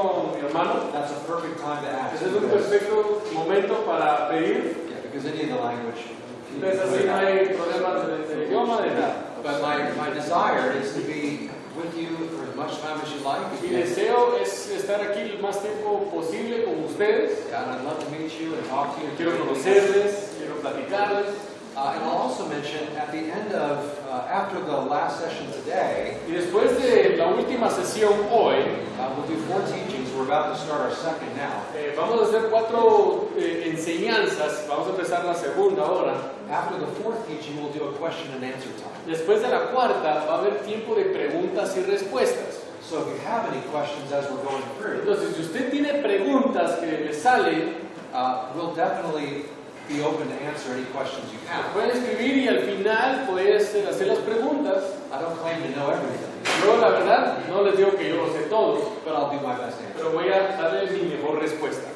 con mi hermano. That's a perfect time to ask. Ese es un perfecto momento para pedir. Yeah, because any of the language. Entonces así no hay problemas del idioma, de nada. But my desire is to be with you for as much time as you like. Mi deseo es estar aquí el más tiempo posible con ustedes. Yeah, and I'd love to meet you and talk to you. Quiero conocerles, quiero platicarles. And I'll also mention at the end of, after the last session today, Y después de la última sesión hoy, we'll do 4 teachings. We're about to start our second now. vamos a hacer 4 enseñanzas. Vamos a empezar la segunda ahora. After the 4th teaching, we'll do a question and answer time. Después de la cuarta va a haber tiempo de preguntas y respuestas. So if you have any questions as we're going through, Entonces, si usted tiene preguntas que le salen, we'll definitely be open to answer any questions you have. pueden escribir y al final puedes hacer las preguntas. I don't claim to know everything, Yo, la verdad, no les digo que yo lo sé todo, but I'll do my best to answer. pero voy a darles mi mejor respuesta.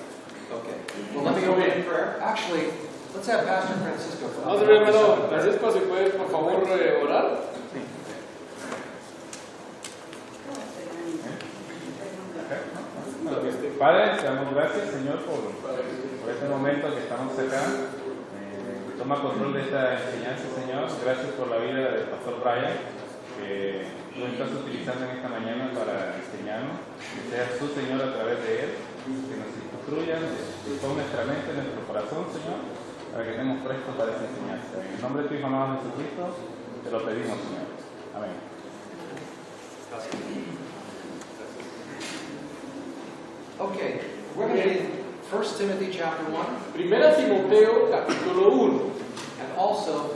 Okay. Well, let me go in prayer. Actually, let's have Pastor Francisco come Vamos up a ver, and hermano open prayer. Francisco, si puedes, por favor, orar. Padre, te damos gracias, Señor, por este momento que estamos acá. Toma control de esta enseñanza, Señor. Gracias por la vida del pastor Brian, que tú estás utilizando en esta mañana para enseñarnos. Que seas tú, Señor, a través de él, que nos instruyas, con nuestra mente, nuestro corazón, Señor, para que estemos prestos para esta enseñanza. En el nombre de tu Hijo amado Jesucristo, te lo pedimos, Señor. Amén. Okay, we're going to read 1 Timothy chapter 1 Primera Timoteo, capítulo 1. and also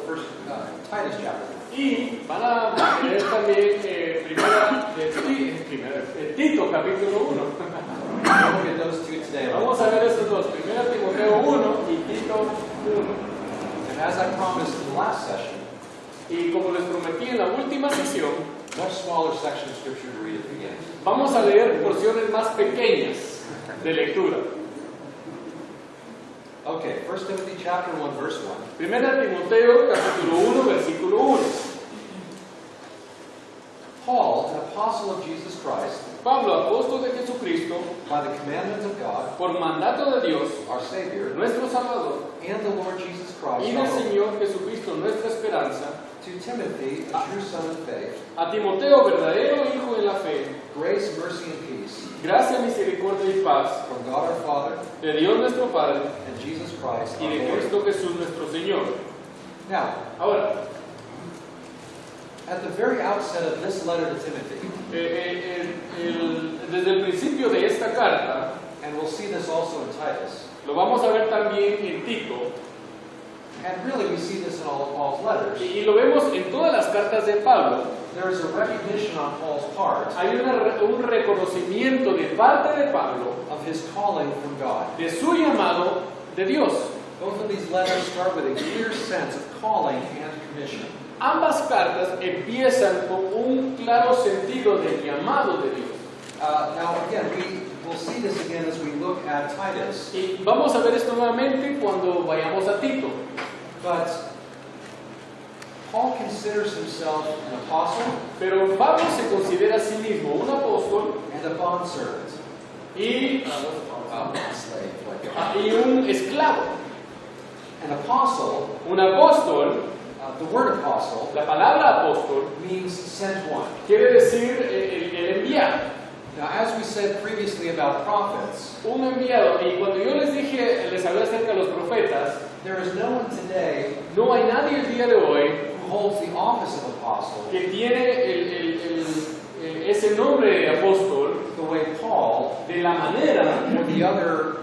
Titus chapter 1. Y van a leer también Tito, capítulo 1. We'll look at those two today. Vamos a ver esos dos, Primera Timoteo 1 y Tito 1. And as I promised in the last session, Y como les prometí en la última sesión, much smaller section of scripture to read at the beginning. vamos a leer porciones más pequeñas de lectura. Okay, 1 Timothy chapter 1, verse 1. Primera Timoteo, capítulo 1, versículo 1. Paul, an apostle of Jesus Christ, Pablo, apóstol de Jesucristo, by the commandment of God, por mandato de Dios, our Savior, nuestro Salvador, and the Lord Jesus Christ, y our del hope, Señor Jesucristo, nuestra esperanza, to Timothy, a true son of faith, a Timoteo, verdadero hijo en la fe, grace, mercy, and peace gracia, misericordia y paz, from God our Father de Dios nuestro Padre and Jesus Christ, y our de Lord. Cristo Jesús nuestro Señor. Now, Ahora, at the very outset of this letter to Timothy, desde el principio de esta carta, and we'll see this also in Titus, lo vamos a ver también en Tito, and really we see this in all of Paul's letters, y lo vemos en todas las cartas de Pablo. there is a recognition on Paul's part Hay un reconocimiento de parte de Pablo of his calling from God. de su llamado de Dios. Both of these letters start with a clear sense of calling and commission. Ambas cartas empiezan con un claro sentido del llamado de Dios. Now again, we'll see this again as we look at Titus, Y vamos a ver esto nuevamente cuando vayamos a Tito. but Paul considers himself an apostle Pero Pablo se considera a sí mismo un apóstol and a bondservant, y, a slave, like y un esclavo. an apostle. Un apóstol, The word apostle la palabra apóstol, means sent one. quiere decir el enviado. Now, as we said previously about prophets, Un enviado. Y cuando yo les dije, les hablé acerca de los profetas, there is no one today no hay nadie el día de hoy who holds the office of apostle que tiene ese nombre de apóstol the way Paul de la manera or the other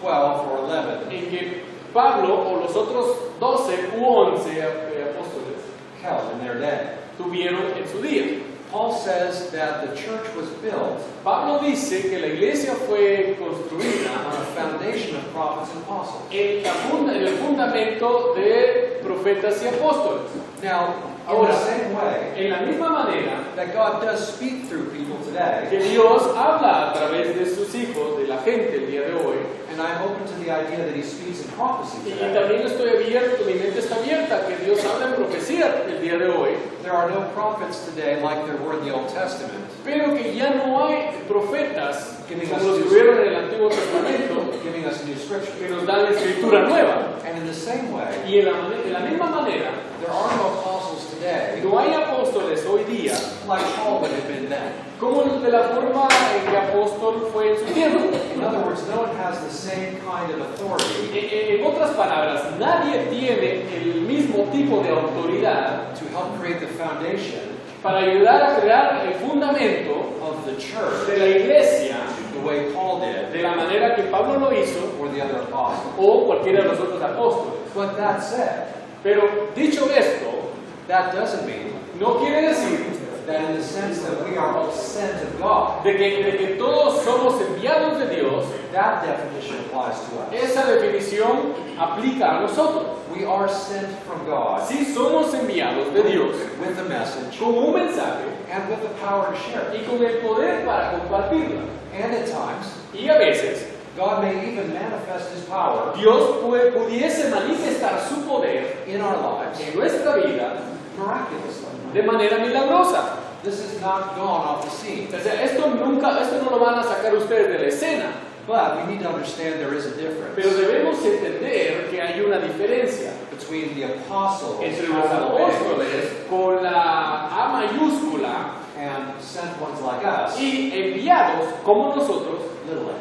12 or 11 en que Pablo o los otros 12 u 11 apóstoles held in their day. tuvieron en su día. Paul says that the church was built Pablo dice que la iglesia fue construida on a foundation of prophets and apostles. en el fundamento de profetas y apóstoles. Now, in Ahora, the same way en la misma manera that God does speak through people today, que Dios habla a través de sus hijos, de la gente el día de hoy, and I'm open to the the idea that he speaks in prophecy Y today. también estoy abierto, mi mente está abierta, que Dios habla en profecía el día de hoy, There are no prophets today like there were in the Old Testament, pero que ya no hay profetas como los que hubieron en el Antiguo Testamento giving us new scripture. que nos dan la escritura nueva. And in the same way, Y de la misma manera, there are no apostles today no hay apóstoles hoy día like Paul would have been then. como de la forma en que apóstol fue en su tiempo. In other words, no one has the same kind of authority En otras palabras, nadie tiene el mismo tipo de autoridad to help create the foundation para ayudar a crear el fundamento of the church de la iglesia the way Paul did de la manera que Pablo lo hizo or the other apostles. o cualquiera de los otros apóstoles. But that said, Pero dicho esto, that doesn't mean no quiere decir that in the sense that we are all sent of God, de que todos somos enviados de Dios. that definition applies to us. Esa definición aplica a nosotros. We are sent from God Sí somos enviados de Dios with the message con un mensaje and with the power to share it. y con el poder para compartirla. And at times, Y a veces God may even manifest His power Dios pudiese manifestar su poder in our lives en nuestra vida miraculously. de manera milagrosa. This has not gone off the scene. O sea, esto no lo van a sacar ustedes de la escena, But we need to understand there is a pero difference debemos entender que hay una diferencia between the apostles entre los capital A, apóstoles con la A mayúscula and sent ones like us, y enviados como nosotros, little a.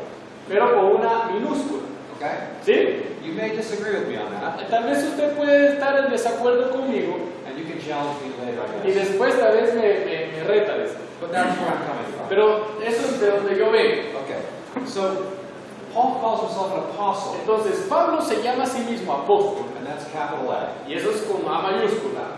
pero con una minúscula. Okay? ¿Sí? You may disagree with me on that, Tal vez usted puede estar en desacuerdo conmigo and you can challenge me later, I y guess. después tal vez me reta de eso. But that's where I'm coming from. Pero eso es de donde yo vengo. Okay. So, Paul calls himself an apostle, Entonces, Pablo se llama a sí mismo apóstol, and that's capital A, y eso es con A mayúscula,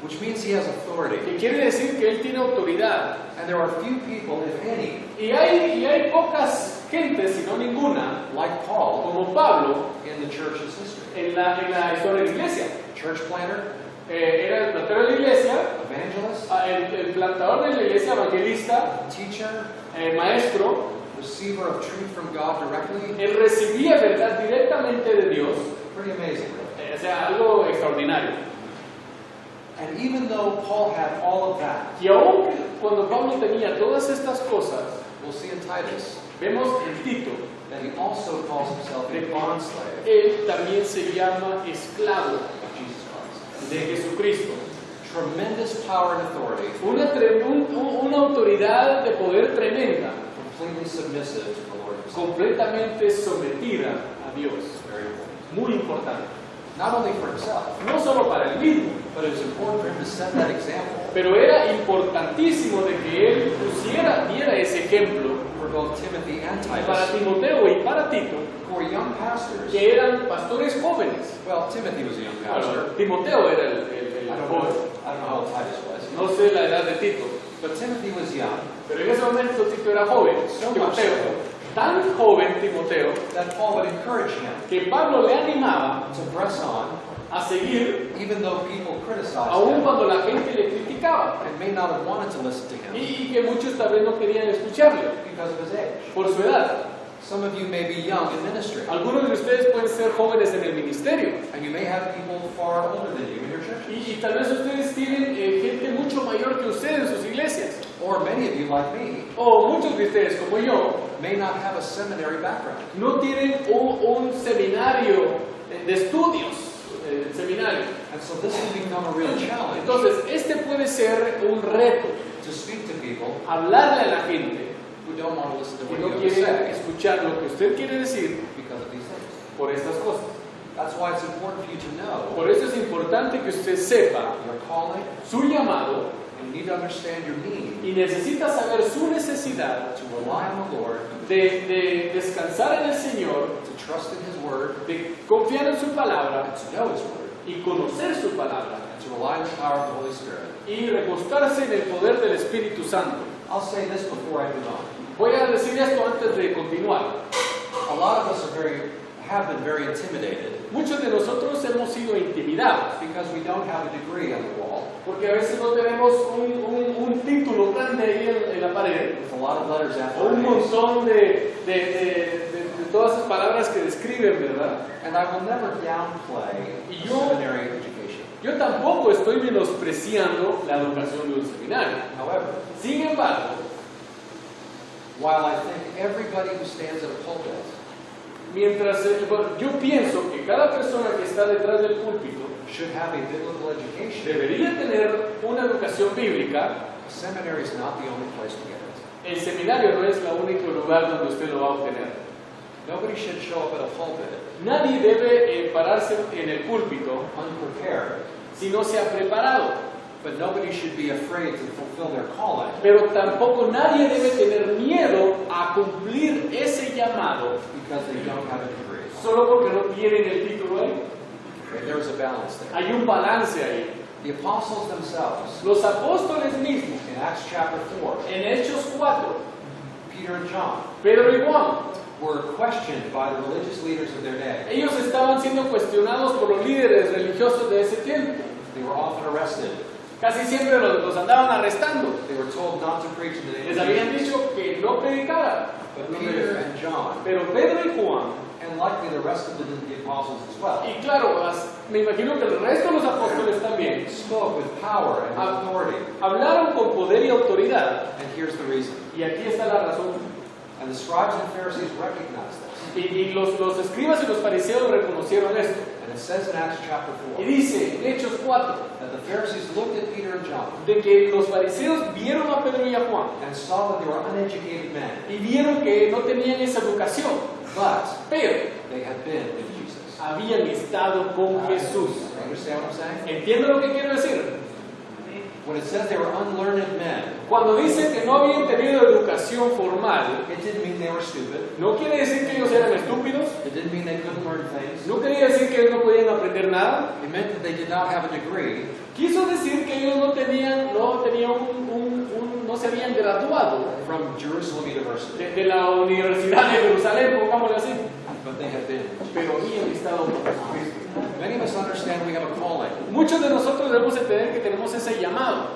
which means he has authority. que quiere decir que él tiene autoridad. And there are few people, if any, Y hay pocas gentes, si no ninguna, like Paul como Pablo, in the church's history. en la historia de la iglesia. Church planter, Era el plantador de la iglesia, evangelist, el plantador de la iglesia, evangelista, teacher, maestro. receiver of truth from God directly. Él recibía verdad directamente de Dios, Pretty amazing, really. o sea, algo extraordinario. And even though Paul had all of that, Y aún cuando Pablo tenía todas estas cosas, we'll see in Titus vemos en Tito, that he also calls himself a bondslave él también se llama esclavo of Jesus Christ. de Jesucristo. Tremendous power and authority, Una autoridad de poder tremenda, completely submissive to the Lord himself. completamente sometida a Dios. Very important. Muy importante. Not only for himself, No solo para él mismo, but it was important for him to set that example pero era importantísimo de que él diera ese ejemplo for both Timothy and para Titus, Timoteo y para Tito, who were young pastors. que eran pastores jóvenes. Well, Timothy was a young pastor. Bueno, Timoteo era el I don't joven. know how old Titus was. No sé la edad de Tito, But Timothy was young, pero en ese momento Tito era joven. Timoteo, tan joven Timoteo, that Paul would encourage him que Pablo le animaba to press on, a seguir, even though people criticized aun him cuando la gente le criticaba. and may not have wanted to listen to him Y que muchos tal vez no querían escucharle because of his age. por su edad. Some of you may be young in ministry, Algunos de ustedes pueden ser jóvenes en el ministerio. and you may have people far older than you in your church. Y tal vez ustedes tienen gente mucho mayor que ustedes en sus iglesias. Or many of you, like me, O muchos de ustedes, como yo, may not have a seminary background. no tienen un seminario de estudios. Seminario. And so this can become a real challenge Entonces, este puede ser un reto. to speak to people Hablarle a la gente who don't want to listen to que what no you have to quiere say escuchar lo que usted quiere decir because of these things. por estas cosas. That's why it's important for you to know Por eso es importante que usted sepa your calling, su llamado and you need to understand your need y necesita saber su necesidad to rely on the Lord, de descansar en el Señor, to trust in His Word, de confiar en su palabra and to know His Word, y conocer su palabra and to rely on the power of the Holy Spirit. y recostarse en el poder del Espíritu Santo. I'll say this before I move on. Voy a decir esto antes de continuar. A lot of us have been very intimidated Muchos de nosotros hemos sido intimidados because we don't have a degree on the wall porque a veces no tenemos un título grande ahí en la pared with a lot of letters after o un our names. montón de todas esas palabras que describen, ¿verdad? And I will never downplay Y a yo- seminary education. Yo tampoco estoy menospreciando la educación de un seminario. However, Sin embargo, while I think everybody who stands at a pulpit mientras yo pienso que cada persona que está detrás del púlpito should have a biblical education, debería tener una educación bíblica, a seminary is not the only place to get it. el seminario no es el único lugar donde usted lo va a obtener. Nobody should show up at a pulpit Nadie debe pararse en el púlpito unprepared, si no se ha preparado. but nobody should be afraid to fulfill their calling Pero tampoco nadie debe tener miedo a cumplir ese llamado because they don't have a degree. solo porque no tienen el título ahí. There's a balance there. Hay un balance ahí. The apostles themselves, Los apóstoles mismos, in Acts chapter 4, en Hechos 4, Peter and John, Pedro y Juan, were questioned by the religious leaders of their day. ellos estaban siendo cuestionados por los líderes religiosos de ese tiempo. They were often arrested. Casi siempre los andaban arrestando. They were told not to preach in the name Les of habían Jesus. dicho que no predicaran. But Peter and John, Pero Pedro y Juan, and likely the rest of the apostles as well, y claro, me imagino que el resto de los apóstoles también, spoke with power and with authority. hablaron con poder y autoridad. And here's the reason. Y aquí está la razón. And the scribes and Pharisees recognized this. Y los escribas y los fariseos reconocieron esto. And it says in Acts chapter Y 4 dice en Hechos 4 that the Pharisees looked at Peter and John de que los fariseos vieron a Pedro y a Juan and saw that they were uneducated men, y vieron que no tenían esa educación, but pero they had been with Jesus. habían estado con Jesús. Understand what I'm saying? ¿Entienden lo que quiero decir? When it says they were unlearned men, Cuando dice que no habían tenido educación formal, it didn't mean they were stupid. no quiere decir que ellos eran estúpidos, It didn't mean they couldn't learn things. no quería decir que ellos no podían aprender nada, It meant that they did not have a degree, quiso decir que ellos no tenían no se habían graduado from Jerusalem University, de la Universidad de Jerusalén, pongámoslo así, but they had been. pero habían estado con Jesucristo. Many of us understand we have a calling. Muchos de nosotros debemos entender que tenemos ese llamado,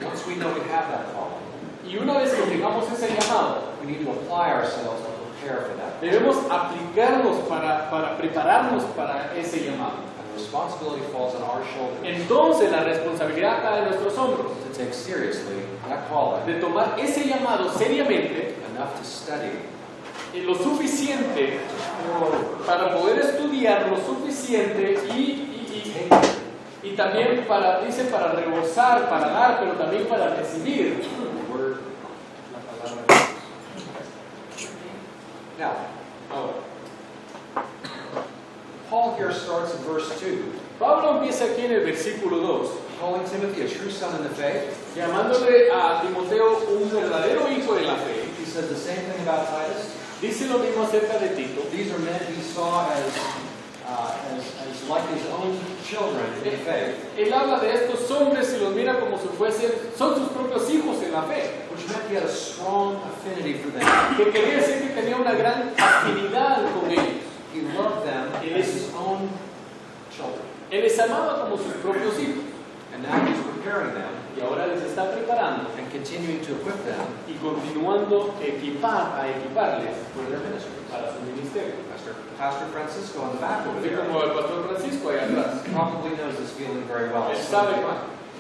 Once we know we have that calling, y una vez que tengamos ese llamado, we need to apply ourselves to prepare for that. debemos aplicarnos para prepararnos para ese llamado. And the responsibility falls on our shoulders Entonces la responsabilidad cae en nuestros hombros to take seriously that calling de tomar ese llamado seriamente, enough to study, lo suficiente para poder estudiar lo suficiente y también para rebosar, para dar, pero también para recibir. the word. Now, Ahora, Paul here starts in verse 2, Pablo empieza aquí en el versículo 2, calling Timothy a true son in the faith. llamándole a Timoteo un verdadero hijo de la fe. He says the same thing about Titus. Dice lo mismo acerca de Tito. These are men he saw as like his own children in the faith, Él habla de estos hombres y los mira como si fuesen, son sus propios hijos en la fe. which meant he had a strong affinity for them. Que quería decir que tenía una gran afinidad con ellos. He loved them as his own children. Él les amaba como sus propios hijos. And now he's preparing them Y ahora les está preparando and continuing to equip them y continuando a equiparles for their ministry. para su ministerio. Pastor Francisco on the back over Así there como el pastor Francisco allá atrás. probably knows this feeling very well. Él sabe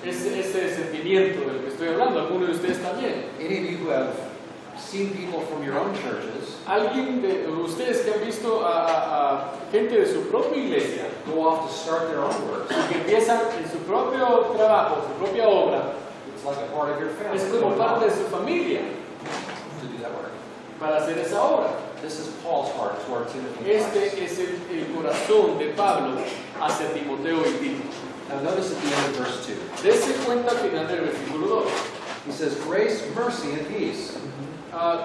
ese sentimiento del que estoy hablando. Algunos de ustedes también. Any of you who have seen people from your own churches Alguien de ustedes que han visto a gente de su propia iglesia go off to start their own works. y que empiezan en su propio trabajo, su propia obra, It's like a part of your family es como parte de su familia to do that work. para hacer esa obra. This is Paul's heart toward Timothy. Este es el corazón de Pablo hacia Timoteo y Tito. Now notice at the end of verse 2. Dese cuenta al final del versículo 2. He says, grace, mercy, and peace.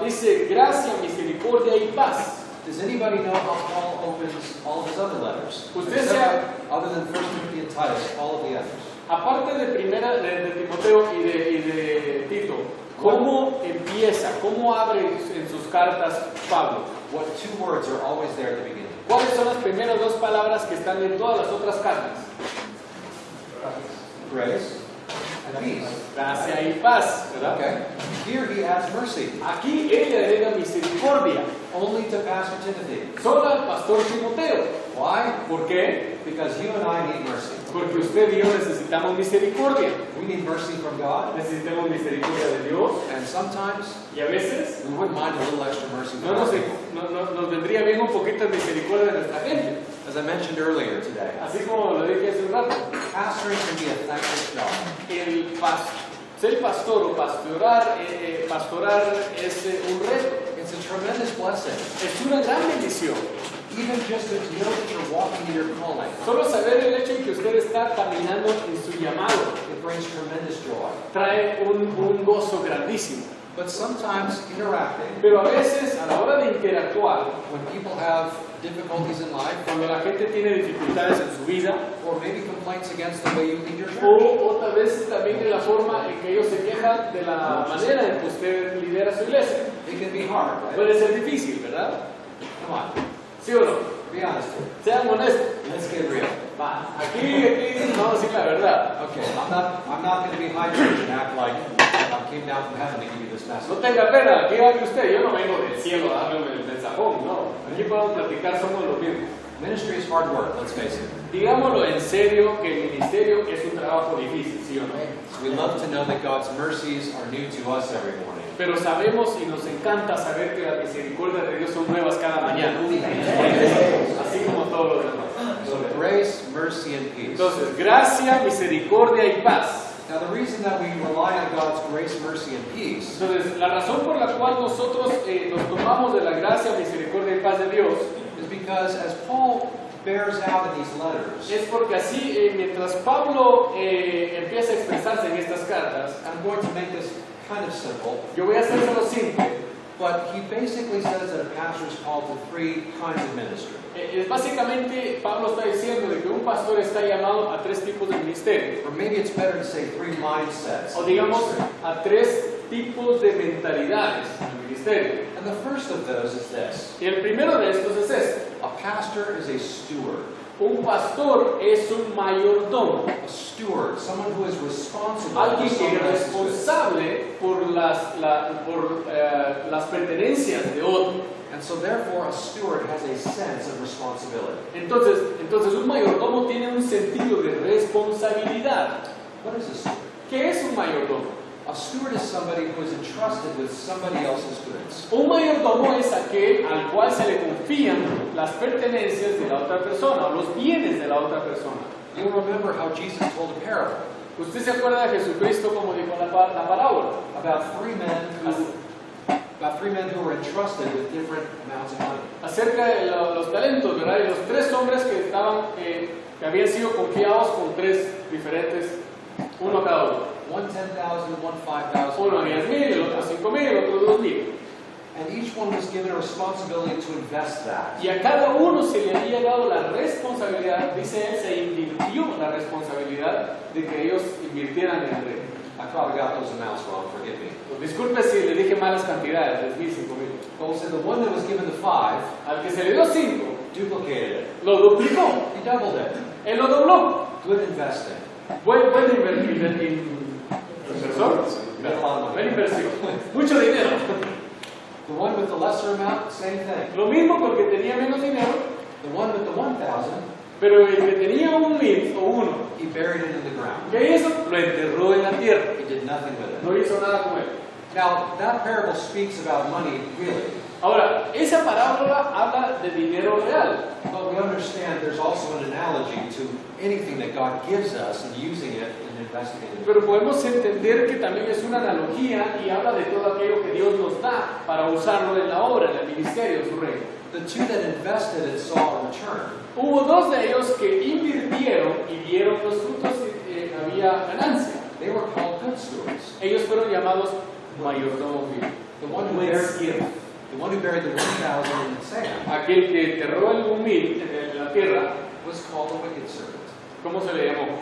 Dice, gracia, misericordia y paz. Does anybody know how Paul opens all of his other letters? Usted sabe, Other than 1 Timothy and Titus, all of the others. aparte de Timoteo y de Tito, ¿cómo empieza? ¿Cómo abre en sus cartas Pablo? What two words are always there at the beginning? ¿Cuáles son las primeras dos palabras que están en todas las otras cartas? Grace and peace. Gracia y paz, ¿verdad? Okay. Here he adds mercy. Aquí él le agrega misericordia. only to Pastor Timothy. Solo al pastor Timoteo. Why? ¿Por qué? Because you and I need mercy. Porque usted y yo necesitamos misericordia. We need mercy from God, Necesitamos misericordia de Dios. and sometimes Y a veces we wouldn't mind a little extra mercy no from nos, God. nos vendría bien un poquito de misericordia de nuestra gente. As I mentioned earlier today, Así como lo dije hace un rato. pastoring can be a thankless job. Ser pastor o pastorar es un reto. It's a tremendous blessing. Es una gran bendición. Even just to know that you're walking in your calling, Solo saber el hecho de que usted está caminando en su llamado it brings tremendous joy. trae un gozo grandísimo. But sometimes interacting, Pero a veces, a la hora de interactuar, when people have difficulties in life, cuando la gente tiene dificultades en su vida, or maybe complaints against the way you lead your church, o tal vez también de la forma en que ellos se quejan de la manera en que usted lidera su iglesia, it can be hard, right? puede ser difícil, ¿verdad? Come on, ¿Sí o no? be honest. Sean honestos. Let's get real. Va, aquí vamos a decir la verdad. Okay, I'm not going to be high church and act like I came down from heaven to give you this No message. tenga pena, aquí hable usted, yo no vengo del cielo a darle el mensajón, no. Aquí podemos platicar, somos los mismos. Ministry is hard work, let's face it. Digámoslo en serio, que el ministerio es un trabajo difícil, ¿sí o no? We love to know that God's mercies are new to us every morning. Pero sabemos y nos encanta saber que las misericordias de Dios son nuevas cada mañana. Así como todos los demás. So grace, mercy, and peace. Entonces, gracia, misericordia y paz. Now the reason that we rely on God's grace, mercy, and peace Entonces, la razón por la cual nosotros nos tomamos de la gracia, misericordia y paz de Dios is because as Paul bears out in these letters, es porque así, mientras Pablo empieza a expresarse en estas cartas, I'm going to make this kind of simple, yo voy a hacérselo simple. but he basically says that a pastor is called to three kinds of ministry. Básicamente, Pablo está diciendo de que un pastor está llamado a tres tipos de ministerio, Or maybe it's better to say three mindsets. o of digamos ministry. a tres tipos de mentalidades en el ministerio. And the first of those is this. Y el primero de estos es este: A pastor is a steward. un pastor es un mayordomo, A steward, someone who is responsible for alguien que someone es else's good. responsable por las pertenencias de otro. And so therefore a steward has a sense of responsibility. Entonces un mayordomo tiene un sentido de responsabilidad. What is a steward? ¿Qué es un mayordomo? A steward is somebody who is entrusted with somebody else's goods. Un mayordomo es aquel al cual se le confían las pertenencias de la otra persona o los bienes de la otra persona. You'll remember how Jesus told a parable ¿Usted se acuerda de Jesucristo como dijo la parábola? about three men who were entrusted with different amounts of money. Acerca de los talentos, ¿verdad? De los tres hombres que habían sido confiados con tres diferentes, uno cada uno. One 10,000, one 5,000. Uno 10,000, el otro 5,000, el otro 2,000. And each one was given a responsibility to invest that. Y a cada uno se le había dado la responsabilidad, dice él, se invirtió la responsabilidad de que ellos invirtieran en el reino. I probably got those amounts wrong, forgive me. Disculpe si le dije malas cantidades, 3,000, 5,000. Paul said the one that was given the 5 Al que se le dio 5, duplicated it. lo duplicó, He doubled it. él lo dobló. Good investing. Buen inversor. Buena inversión. Mucho dinero. The one with the lesser amount, same thing. Lo mismo porque tenía menos dinero, The one with the 1,000, pero el que tenía 1,000 o uno, he buried it in the ground. ¿qué hizo? Lo enterró en la tierra. He did nothing with it. No hizo nada con él. Now, that parable speaks about money, really. Ahora, esa parábola habla de dinero real. But we understand there's also an analogy to anything that God gives us and using it and investing it. Pero podemos entender que también es una analogía y habla de todo aquello que Dios nos da para usarlo en la obra, en el ministerio de su reino. The two that invested it saw a return. Hubo dos de ellos que invirtieron y vieron los frutos y había ganancia. They were called good stewards. Ellos fueron llamados mayordomos fieles. The one who Buen buried, siervo. the one who buried the 1,000 in the sand Aquel que enterró el 1,000 en la tierra, was called a wicked servant. ¿cómo se le llamó?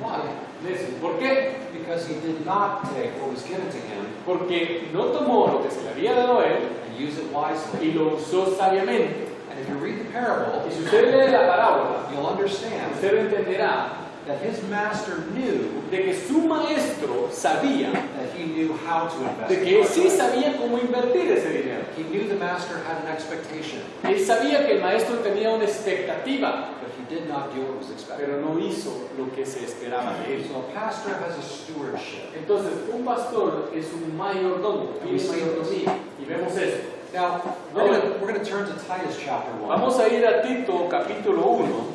Why? Necio. ¿Por qué? Because he did not take what was given to him Porque no tomó lo que se le había dado a él and use it wisely. y lo usó sabiamente. And if you read the parable, Y si usted lee la parábola, you'll understand usted entenderá that his master knew de que su maestro sabía that he knew how to invest. de que él sí sabía cómo invertir ese dinero. He knew the master had an expectation, Él sabía que el maestro tenía una expectativa, but he did not do what was expected. pero no hizo lo que se esperaba de él. So a pastor has a stewardship. Entonces, un pastor es un mayordomo, tiene mayordomía, y vemos eso. Now, we're going to turn to Titus chapter 1. Vamos a ir a Tito capítulo 1.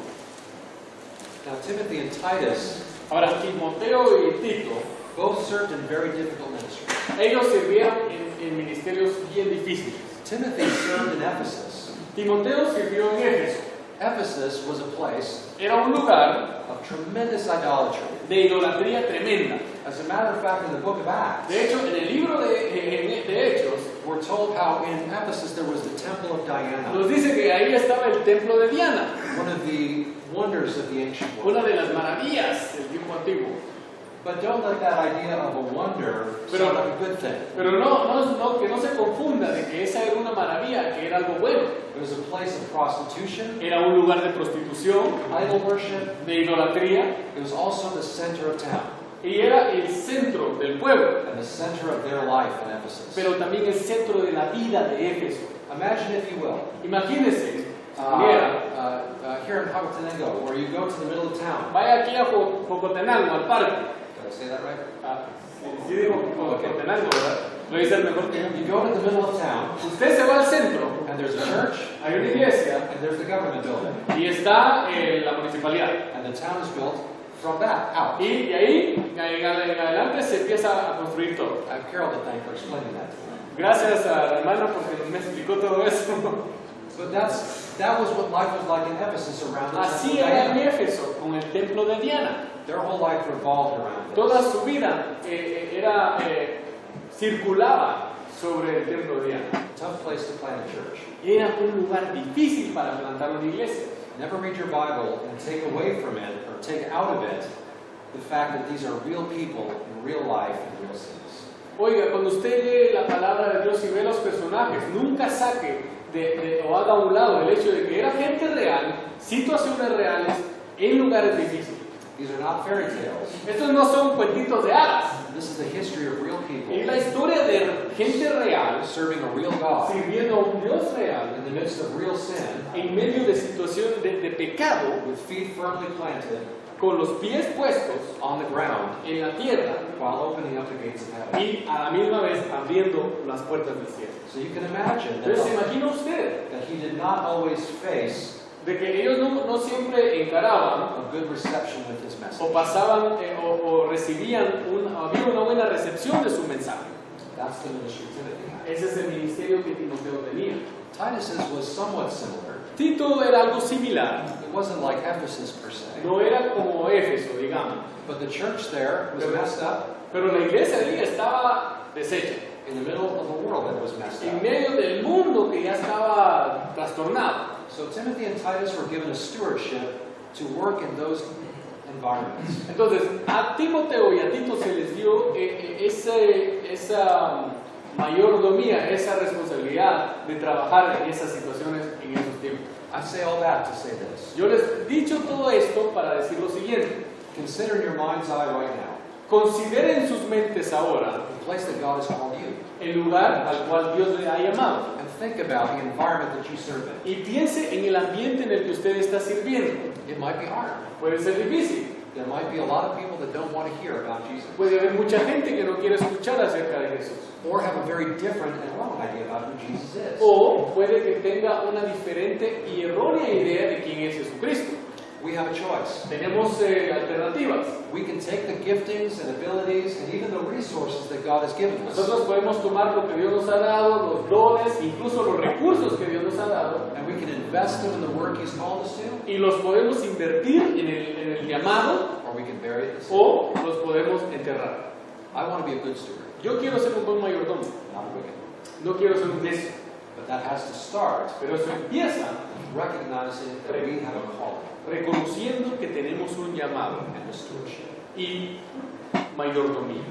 Now, Timothy and Titus Ahora, Timoteo y Tito, both served in very difficult ministries. ellos sirvieron en ministerios bien difíciles. Timothy served in Ephesus. Timoteo sirvió en Éfeso. Ephesus was a place Era un lugar of tremendous idolatry. de idolatría tremenda. As a matter of fact, in the book of Acts, De hecho, en el libro de Hechos, we're told how in Ephesus there was the temple of Diana, nos dice que ahí estaba el templo de Diana, one of the wonders of the ancient world. una de las maravillas del tiempo antiguo. But don't let that idea of a wonder Pero- sound like a good thing. Pero que no se confunda de que esa era una maravilla, que era algo bueno. It was a place of prostitution, Era un lugar de prostitución, idol worship. de idolatría, It was also the center of town y era el centro del pueblo, and the center of their life in Ephesus. pero también el centro de la vida de Éfeso. Imagine, if you will, Imagínense, mira, here in Hagotenango, where you go to the middle of town. vaya aquí a Jocotenango, al parque. Did I say that right? Sí digo Jocotenango, ¿verdad? Lo dice el mejor que yo. You go to the middle of town, Usted se va al centro, and there's a church, hay una iglesia, and there's the government building. y está la municipalidad. And the town is built from that out. Y de ahí, en adelante, se empieza a construir todo. I have Carol to thank for explaining that to me. Gracias a la hermana porque me explicó todo eso. But that was what life was like in Ephesus around the Así temple of era en Diana. Éfeso, con el templo de Diana. Their whole life revolved around Toda this. su vida circulaba sobre el templo de Diana. Tough place to plant a church. Era un lugar difícil para plantar una iglesia. Never read your Bible and take away from it or take out of it the fact that these are real people in real life and real sins. Oiga, cuando usted lee la palabra de Dios y ve los personajes, nunca saque o haga a un lado el hecho de que era gente real, situaciones reales, en lugares difíciles. These are not fairy tales. Estos no son cuentitos de hadas. This is the history of real Es people la historia de gente real serving a real God sirviendo a un Dios real in the midst of real sin en medio de situaciones de pecado, with feet firmly planted con los pies puestos on the ground en la tierra while opening up the gates of heaven. y a la misma vez abriendo las puertas del cielo. So you can imagine Entonces, ¿se that, imagina usted that he did not always face de que ellos no siempre encaraban a good reception with his message. o pasaban o recibían, había una buena recepción de su mensaje? That's the ministry Timothy had. Ese es el ministerio que Timoteo tenía. Titus's was somewhat similar. Tito era algo similar, It wasn't like Ephesus per se. no era como Éfeso, digamos, But the church there was messed up pero la iglesia allí estaba deshecha, in the middle of a world that was messed en up. medio del mundo que ya estaba trastornado. So Timothy and Titus were given a stewardship to work in those environments. Entonces, a Timoteo y a Tito se les dio esa mayordomía, esa responsabilidad de trabajar en esas situaciones en esos tiempos. I say all that to say this. Yo les he dicho todo esto para decir lo siguiente. Consider in your mind's eye right now Consideren sus mentes ahora the place that God has called you. el lugar al cual Dios le ha llamado. And think about the environment that you serve in. Y piense en el ambiente en el que usted está sirviendo. It might be hard. Puede ser difícil. There might be a lot of people that don't want to hear about Jesus. Puede haber mucha gente que no quiere escuchar acerca de Jesús. Or have a very different and wrong idea about who Jesus is. O puede que tenga una diferente y errónea idea de quién es Jesucristo. We have a choice. Tenemos alternativas. We can take the giftings and abilities and even the resources that God has given us, Nosotros podemos tomar lo que Dios nos ha dado, los dones, incluso los recursos que Dios nos ha dado, and we can invest them in the work He's called us to, y los podemos invertir en el llamado or we can bury it. o los podemos enterrar. I want to be a good steward, Yo quiero ser un buen mayordomo, not a wicked one. no quiero ser un necio, But that has to start pero eso empieza recognizing that we have a calling reconociendo que tenemos un llamado and a stewardship. y mayordomía.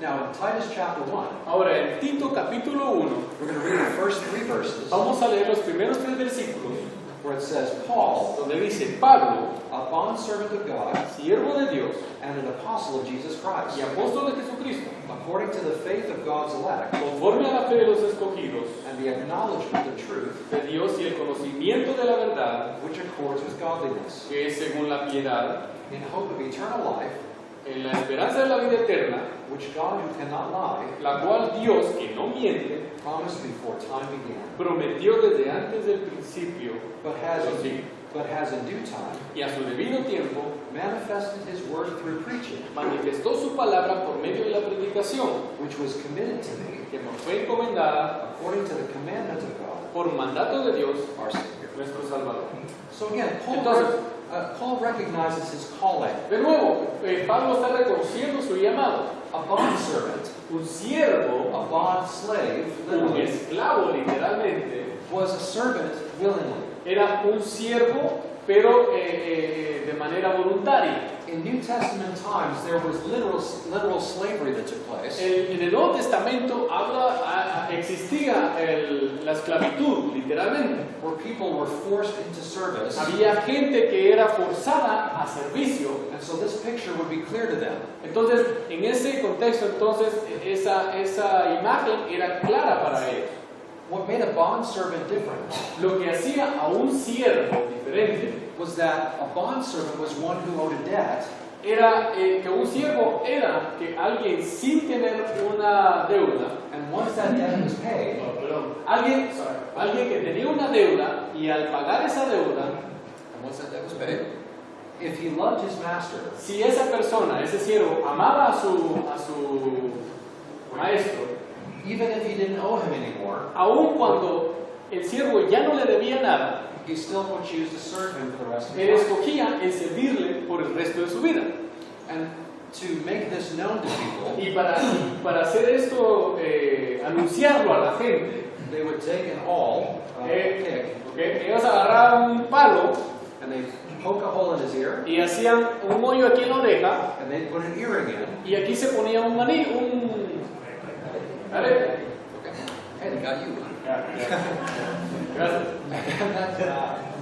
Now, in Titus chapter 1, Ahora, en Tito capítulo 1, we're going to read the first 3 verses, vamos a leer los primeros 3 versículos where it says, Paul, donde dice Pablo, a bondservant of God siervo de Dios and an apostle of Jesus Christ, y apóstol de Jesucristo, according to the faith of God's elect conforme a la fe de los escogidos, and the acknowledgement of truth, de Dios y el conocimiento de la verdad, which accords with godliness, que es según la piedad, in hope of eternal life, en la esperanza de la vida eterna, which God who cannot lie la cual Dios, que no miente, promised before time began, prometió desde antes del principio but has de los siglos, in due time y a su debido tiempo manifested his word through preaching, manifestó su palabra por medio de la predicación, which was committed to me que nos fue encomendada according to the commandment of God, por mandato de Dios, our Savior. nuestro Salvador. So again, Entonces, Paul recognizes his calling. de nuevo, Pablo está reconociendo su llamado. A bondservant, Un siervo, a bond slave, un literally, esclavo literalmente, was a servant willingly. era un siervo, pero de manera voluntaria. In New Testament times, there was literal slavery that took place. En el Nuevo Testamento existía la esclavitud, literalmente. Where people were forced into service, Había gente que era forzada a servicio. and so this picture would be clear to them. Entonces, en ese contexto, entonces, esa imagen era clara para ellos. What made a bondservant different Lo que hacía a un siervo diferente was that a bondservant was one who owed a debt, era que un siervo era que alguien sin tener una deuda, and once that debt was paid, alguien que tenía una deuda y al pagar esa deuda, and once that debt was paid, if he loved his master, si esa persona, ese siervo, amaba a su maestro, even if he didn't owe him anymore, aun cuando el siervo ya no le debía nada, he still would choose to serve him for the rest of él his life. escogía en servirle por el resto de su vida. And to make this known to people, Y para hacer esto, anunciarlo a la gente, they would take an awl, pick, ¿okay? Ellos agarraban un palo and they'd poke a hole in his ear, y hacían un hoyo aquí en la oreja and they'd put an earring in. y aquí se ponía un maní, ¿vale? Hey, they got you. Gracias.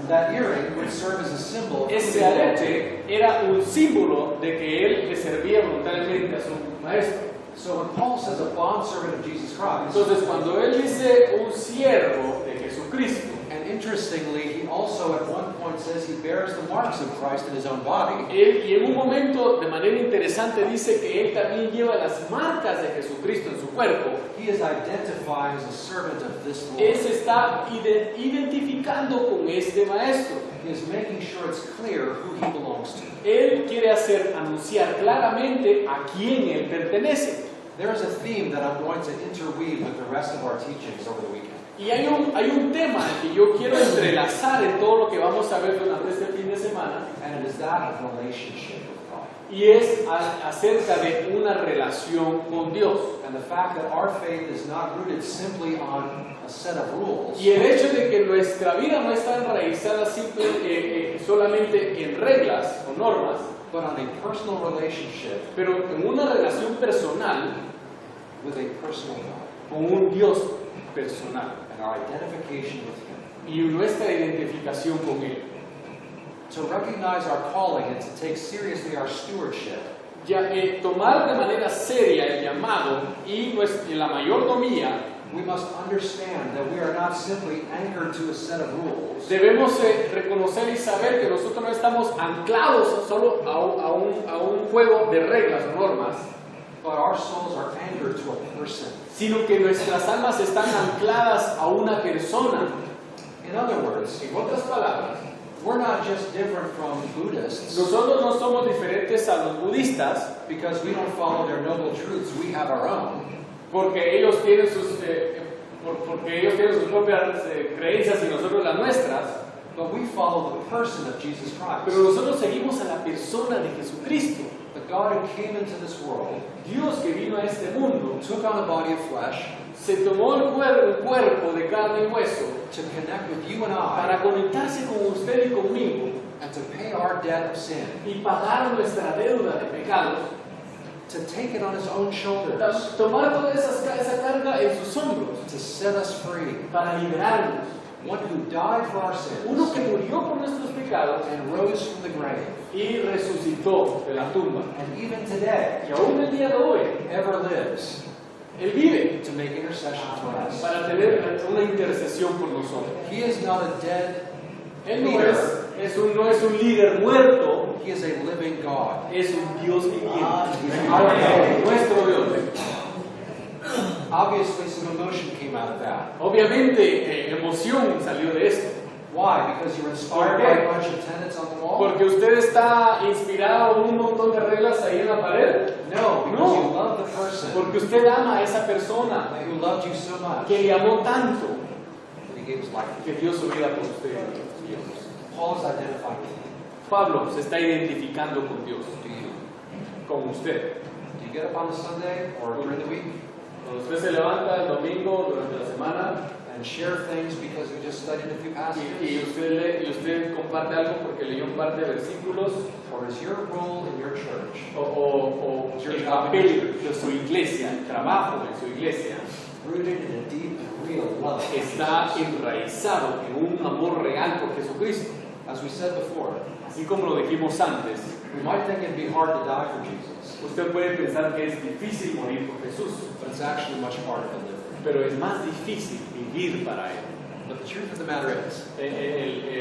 That earring would serve as a symbol of Ese arete era un símbolo de que él le servía voluntariamente a su maestro. So when Paul says a bondservant of Jesus Christ, Entonces, cuando él dice un siervo de Jesucristo, and interestingly, he also at one point says he bears the marks of Christ in his own body. y en un momento de manera interesante dice que él también lleva las marcas de Jesucristo en su cuerpo. He is identifying as a servant of this Él Lord. se está identificando con este maestro. He is making sure it's clear who he belongs to. Él quiere anunciar claramente a quién él pertenece. There is a theme that I'm going to interweave with the rest of our teachings over the weekend. Y hay un tema que yo quiero entrelazar en todo lo que vamos a ver durante este fin de semana, And it is that of relationship with God. y es acerca de una relación con Dios. And the fact that our faith is not rooted simply on a set of rules, Y el hecho de que nuestra vida no está enraizada solamente en reglas o normas, but on a personal relationship pero en una relación personal with a personal God. con un Dios personal And our identification with him. y nuestra identificación con Él. To recognize our calling and to take seriously our stewardship, Ya, tomar de manera seria el llamado y la mayordomía, we must understand that we are not simply anchored to a set of rules, debemos reconocer y saber que nosotros no estamos anclados solo a un juego de reglas o normas, but our souls are anchored to a person. sino que nuestras almas están ancladas a una persona. In other words, En otras palabras, we're not just different from Buddhists nosotros no somos diferentes a los budistas because we don't follow their noble truths, we have our own. porque ellos tienen sus propias creencias y nosotros las nuestras, But we follow the person of Jesus Christ. pero nosotros seguimos a la persona de Jesucristo. The God who came into this world, Dios que vino a este mundo took on a body of flesh se tomó el cuerpo de carne y hueso to connect with you and para I conectarse con usted y conmigo and to pay our debt of sin, y pagar nuestra deuda de pecados, to take it on his own shoulders, tomar toda esa carga en sus hombros to set us free, para liberarnos, one who died for our uno sins que murió por nuestros pecados and rose from the grave. y resucitó de la tumba. And even today, Y aún el día de hoy, ever lives Él vive to make intercession for us. para tener una intercesión por nosotros. He is not a dead Él no leader. no es un líder muerto, He is a living God. es un Dios viviente. Amén. Nuestro Dios. Obviously, some emotion came out of that. Obviamente, emoción salió de esto. Why? Because you're inspired by a bunch of tenets on the wall? Porque usted está inspirado en un montón de reglas ahí en la pared. No, because No. you love the person Porque usted ama a esa persona who loved you so much que le amó tanto that he gave his life. que dio su vida por usted. Paul is identifying with you. Pablo se está identificando con Dios, Do you? con usted. Do you get up on a Sunday or during the week Cuando usted se levanta el domingo durante la semana and share things because we just studied a few passages? y usted lee y usted comparte algo porque leyó un par de versículos Or is your role in your church o el papel de su iglesia, el trabajo de su iglesia, rooted in a deep and real love? está enraizado en un amor real por Jesucristo? As we said before, Así como lo dijimos antes, we might think it'd be hard to die for Jesus, usted puede pensar que es difícil morir por Jesús, but it's actually much harder to live for him. pero es más difícil vivir para Él. But the truth of the matter is,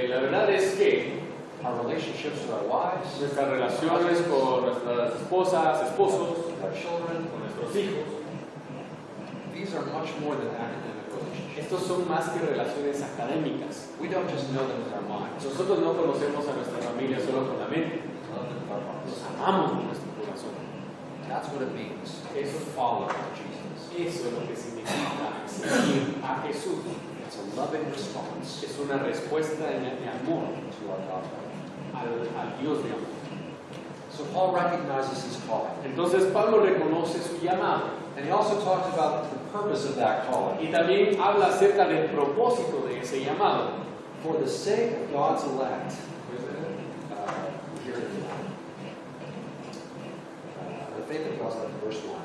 La verdad es que our relationships with our wives, nuestras relaciones con nuestras esposas, esposos, with our children, con nuestros hijos, these are much more than academic relationships. estos son más que relaciones académicas. We don't just know them with our minds. Nosotros no conocemos a nuestra familia solo con la mente, We love them with our nos hearts. amamos con nuestro corazón. That's what it means Eso, to follow Jesus. eso es lo que significa seguir a Jesús. It's a loving response Es una respuesta de amor to our God. al Dios de amor. So Paul recognizes his calling. Entonces Pablo reconoce su llamado And he also talks about the purpose of that calling. y también habla acerca del propósito de ese llamado. For the sake of God's elect, here it is. The faith of God's elect, verse 1.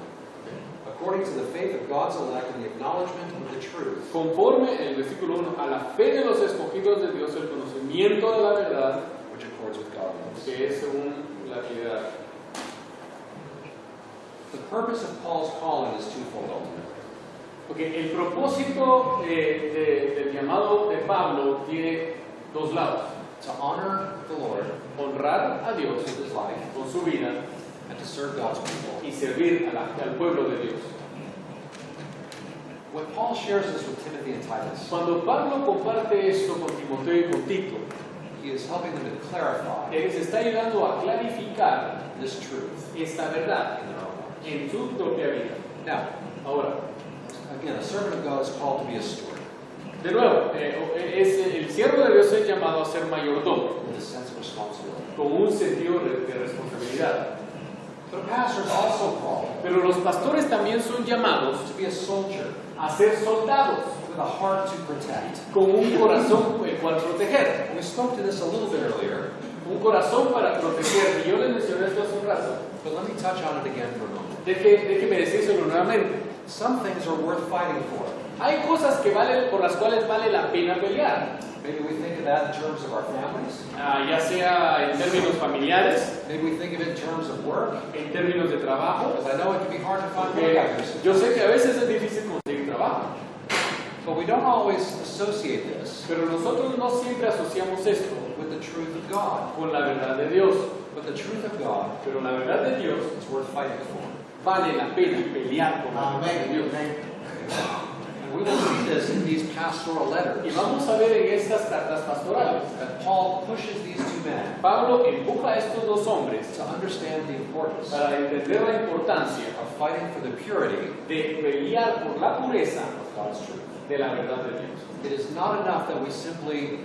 According to the faith of God's elect and the acknowledgement of the truth, Conforme, el versículo 1, a la fe de los escogidos de Dios, el conocimiento de la verdad, which accords with godliness. que es según la piedad. The purpose of Paul's calling is twofold ultimately. Porque el propósito del llamado de Pablo tiene dos lados. To honor the Lord Honrar a Dios with his life con su vida and to serve God's people. y servir al pueblo de Dios. When Paul shares this with Timothy and Titus, Cuando Pablo comparte esto con Timoteo y con Tito, he is helping them to clarify él les está ayudando a clarificar this truth esta verdad in their own lives. en su propia vida. Now, Ahora, again, a servant of God is called to be a steward de nuevo, el siervo de Dios es llamado a ser mayordomo, with a sense of responsibility. con un sentido de responsabilidad. But a pastor is also called Pero los pastores también son llamados to be a soldier a ser soldados, with a heart to protect. con un corazón el cual proteger. We spoke to this a little bit earlier, Un corazón para proteger. Y yo les mencioné esto hace un rato. but let me touch on it again for a moment. Déjeme decírselo nuevamente. Some things are worth fighting for. Hay cosas que por las cuales vale la pena pelear. Maybe we think of that in terms of our families. Ya sea en términos familiares, Maybe we think of it in terms of work. en términos de trabajo. Because I know it can be hard to find work Porque out there. yo sé que a veces es difícil conseguir trabajo. But we don't always associate this Pero nosotros no siempre asociamos esto with the truth of God. con la verdad de Dios. But the truth of God Pero la verdad de Dios is worth fighting for. vale la pena pelear por la verdad de Dios. And we will see this in these pastoral Y letters. vamos a ver en estas cartas pastorales. That Paul pushes these two men Pablo empuja a estos dos hombres to understand the importance para entender la importancia of fighting for the purity de pelear por la pureza of God's truth. de la verdad de Dios. It is not enough that we simply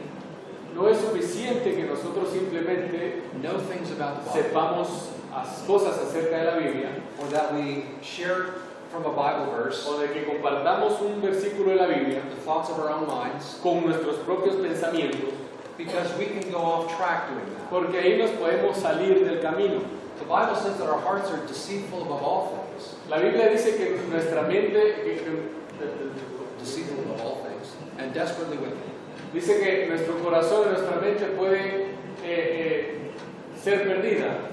No es suficiente que nosotros simplemente know things about the Bible, sepamos cosas acerca de la Biblia or that we share from a Bible verse o de que compartamos un versículo de la Biblia the thoughts of our own minds, con nuestros propios pensamientos, because we can go off track doing that. porque ahí nos podemos salir del camino. The Bible says that our hearts are deceitful above all things. La Biblia dice que nuestra mente Deceitful above all things, and desperately wicked. Dice que nuestro corazón y nuestra mente puede ser perdida.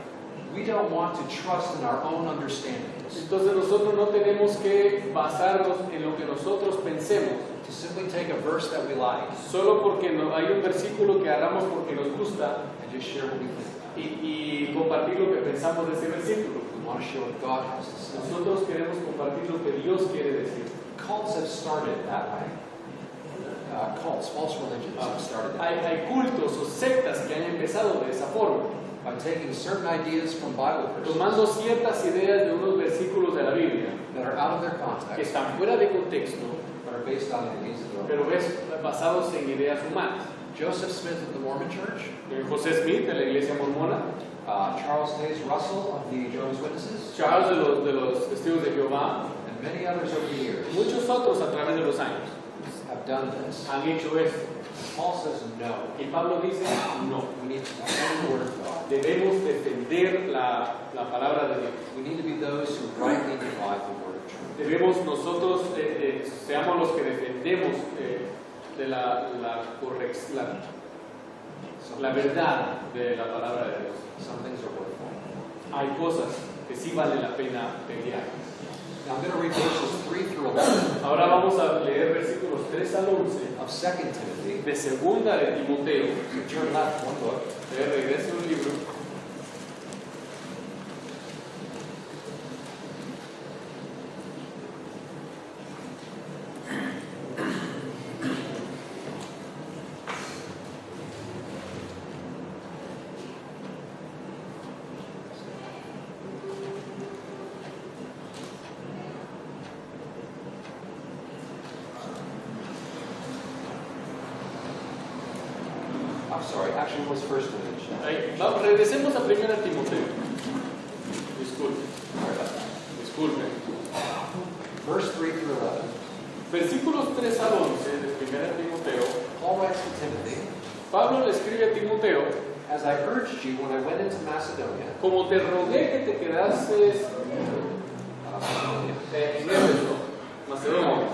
We don't want to trust in our own understandings, Entonces nosotros no tenemos que basarnos en lo que nosotros pensemos, to simply take a verse that we like solo porque hay un versículo que agarramos porque nos gusta and just share what we think. y compartir lo que pensamos de ese versículo. We want to share what God has to say. Nosotros queremos compartir lo que Dios quiere decir. Cults have started that way. Cults, false religions have started that way. Hay cultos o sectas que han empezado de esa forma, By taking certain ideas from Bible verses tomando ciertas ideas de unos versículos de la Biblia that are out of their que context, están fuera de contexto, but are based on ideas of the pero basados en ideas humanas. Joseph Smith of the Mormon Church, José Smith de la Iglesia Mormona, Charles Hayes Russell of the Jehovah's Witnesses, Charles de los Testigos de Jehová, and many others over the years muchos otros a través de los años have done this. han hecho esto. Paul says no. Y Pablo dice, no, We need to defend the Word of God. debemos defender la palabra de Dios. We need to be those who rightly divide the Word of truth. Debemos nosotros, seamos los que defendemos de la verdad de la palabra de Dios. Some things are worth fighting. Hay cosas que sí vale la pena pelear. Now I'm going to read verses 3 through 11 Ahora vamos a leer versículos 3 al 11 of 2 Timothy. de segunda de Timoteo. Turn left one book. Regrese un libro. I'm sorry, actually it was 1 Timothy. Ahí, regresemos a primera Timoteo. Disculpe, disculpe. Verse 3 through 11. Versículos 3 al 11 de primera Timoteo. Paul writes to Timothy, Pablo le escribe a Timoteo: as I urged you when I went into Macedonia, como te rogué que te quedases en Éfeso, Macedonia,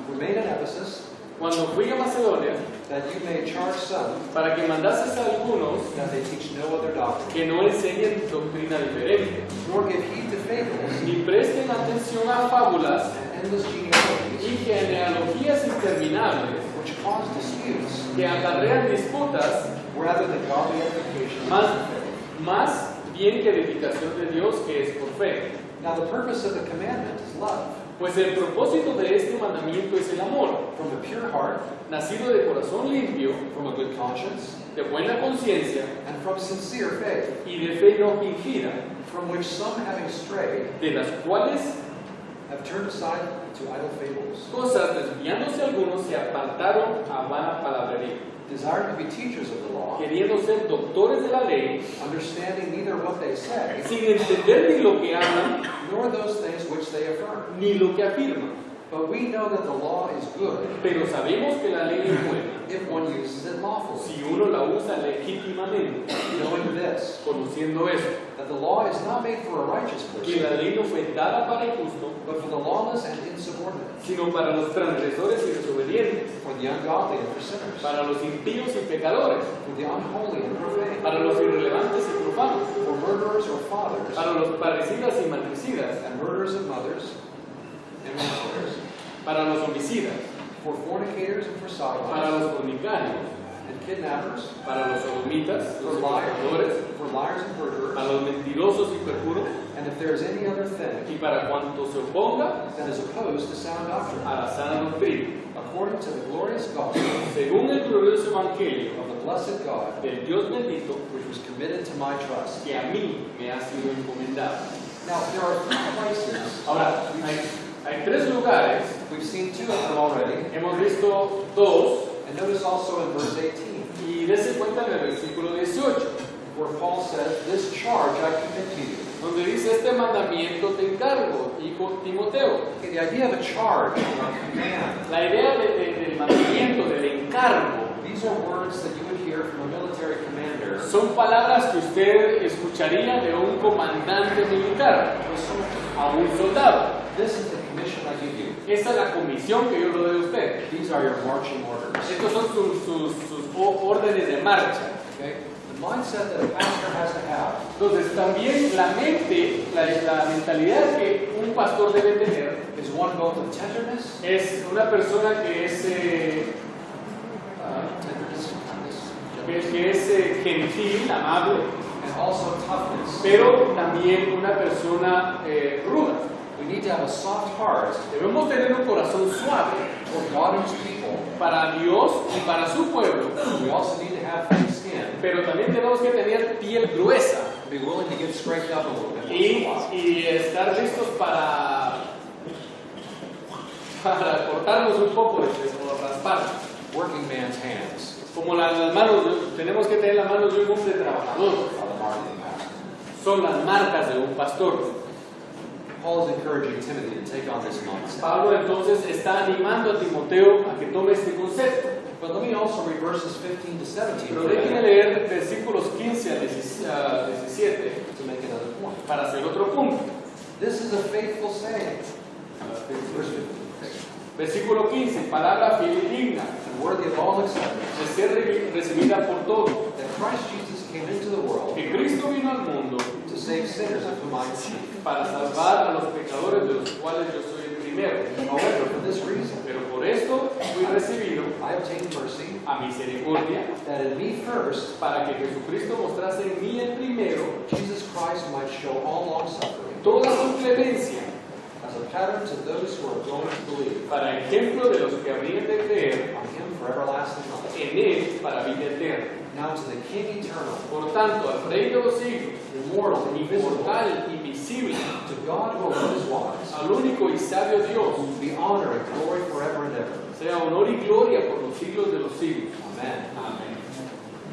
remain in Ephesus, cuando fui a Macedonia, that you may charge some para que mandases a algunos that they teach no other doctrine, que no enseñen doctrina diferente, nor give heed to fables ni presten atención a fábulas and endless genealogies, y genealogías interminables which cause disputes, que acarrean disputas, rather than godly edification. más bien que edificación de Dios que es por fe. Now the purpose of the commandment is love, Pues el propósito de este mandamiento es el amor, from a pure heart, nacido de corazón limpio, from a good conscience, de buena conciencia and from sincere faith, y de fe no fingida, from which some having strayed de las cuales have turned aside to idle fables, cosas, desviándose algunos, se apartaron a vana palabrería, desiring to be teachers of the law, queriendo ser doctores de la ley, understanding neither what they say, sin entender ni lo que hablan, nor those things which they affirm. ni lo que afirman. But we know that the law is good Pero sabemos que la ley es buena if one uses it lawfully, si uno la usa legítimamente, knowing this, conociendo eso, that the law is not made for a righteous que la person, ley no fue dada para el justo, but for the lawless and insubordinate, sino para los transgresores y desobedientes, for the ungodly and for sinners, para los impíos y pecadores, for the unholy and profane, para los irrelevantes y profanos, for murderers or fathers, para los parricidas y matricidas, and murderers of mothers, and manslaughterers, para los homicidas, for fornicators and for para sodomites, los fornicarios, and kidnappers, para los sodomitas, for los liars, secuestradores, for liars and perjurers, para los mentirosos y perjuros, and if there is any other thing y para cuanto se oponga that is opposed to sound doctrine, a la sana doctrina, according to the glorious gospel según el glorioso evangelio of the blessed God, del Dios bendito, which was committed to my trust. que a mí me ha sido encomendado. Now, there are 3 places. Ahora, hay 3 lugares, We've seen 2 of them already. hemos visto 2, And notice also in verse 18, y dése cuenta en el versículo 18, where Paul says, this charge I commit to you. donde dice: este mandamiento te encargo, hijo Timoteo. Okay, the idea of a charge or a command, La idea del mandamiento, del encargo, these are words that you would hear from a military commander son palabras que usted escucharía de un comandante militar or a soldier. a un soldado. This is the commission I give you. Esta es la comisión que yo le doy a usted. These are your marching orders. Estos son sus órdenes de marcha. Okay? The mindset that a pastor has to have Entonces también la mente, la mentalidad que un pastor debe tener is one both of tenderness, es una persona que es, tenderness and kindness, que es gentil, amable, and also toughness. pero también una persona ruda. We need to have a soft heart Debemos tener un corazón suave for God and His people. para Dios y para su pueblo, We also need to have thick skin, pero también tenemos que tener piel gruesa be willing to get scraped up a little bit once in a while. y estar listos para cortarnos un poco o raspar. Working man's hands Como las manos, tenemos que tener las manos de un hombre trabajador, are the mark of the pastor. son las marcas de un pastor. Paul is encouraging Timothy to take on this mindset. Pablo entonces está animando a Timoteo a que tome este concepto. But let me also read verses 15 to 17 Pero for a déjenme minute leer versículos 15 a 17 to make another point. para hacer otro punto. This is a faithful saying. Verse 15. Versículo 15, palabra fiel y digna, And worthy of all acceptance, de ser recibida por todos. that Christ Jesus came into the world Que Cristo vino al mundo to save sinners, of whom I am chief. para salvar a los pecadores de los cuales yo soy el primero. However, for this reason, Pero por esto fui recibido I obtained mercy, a misericordia, that in me first, para que Jesucristo mostrase en mí el primero Jesus Christ might show all long suffering toda su clemencia, as a pattern to those who are going to believe para ejemplo de los que habrían de creer on Him for everlasting life. en Él para vida eterna. Now to the King eternal, Por tanto, al Rey de los siglos, immortal, invisible, inmortal, invisible, to God who alone is wise, al único y sabio Dios, be honor and glory forever and ever. sea honor y gloria por los siglos de los siglos. Amen. Amén.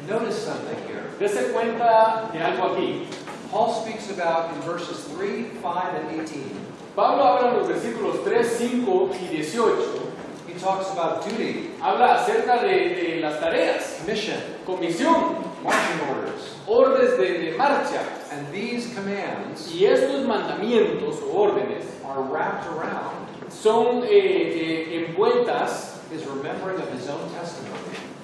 Notice something here. Dese cuenta de algo aquí. Paul speaks about in verses 3, 5, and 18. Pablo habla en los versículos 3, 5 y 18. He talks about duty, Habla acerca de las tareas, commission, comisión, marching orders. órdenes de marcha. And these commands Y estos mandamientos o órdenes are wrapped around son envueltas his remembering of his own testimony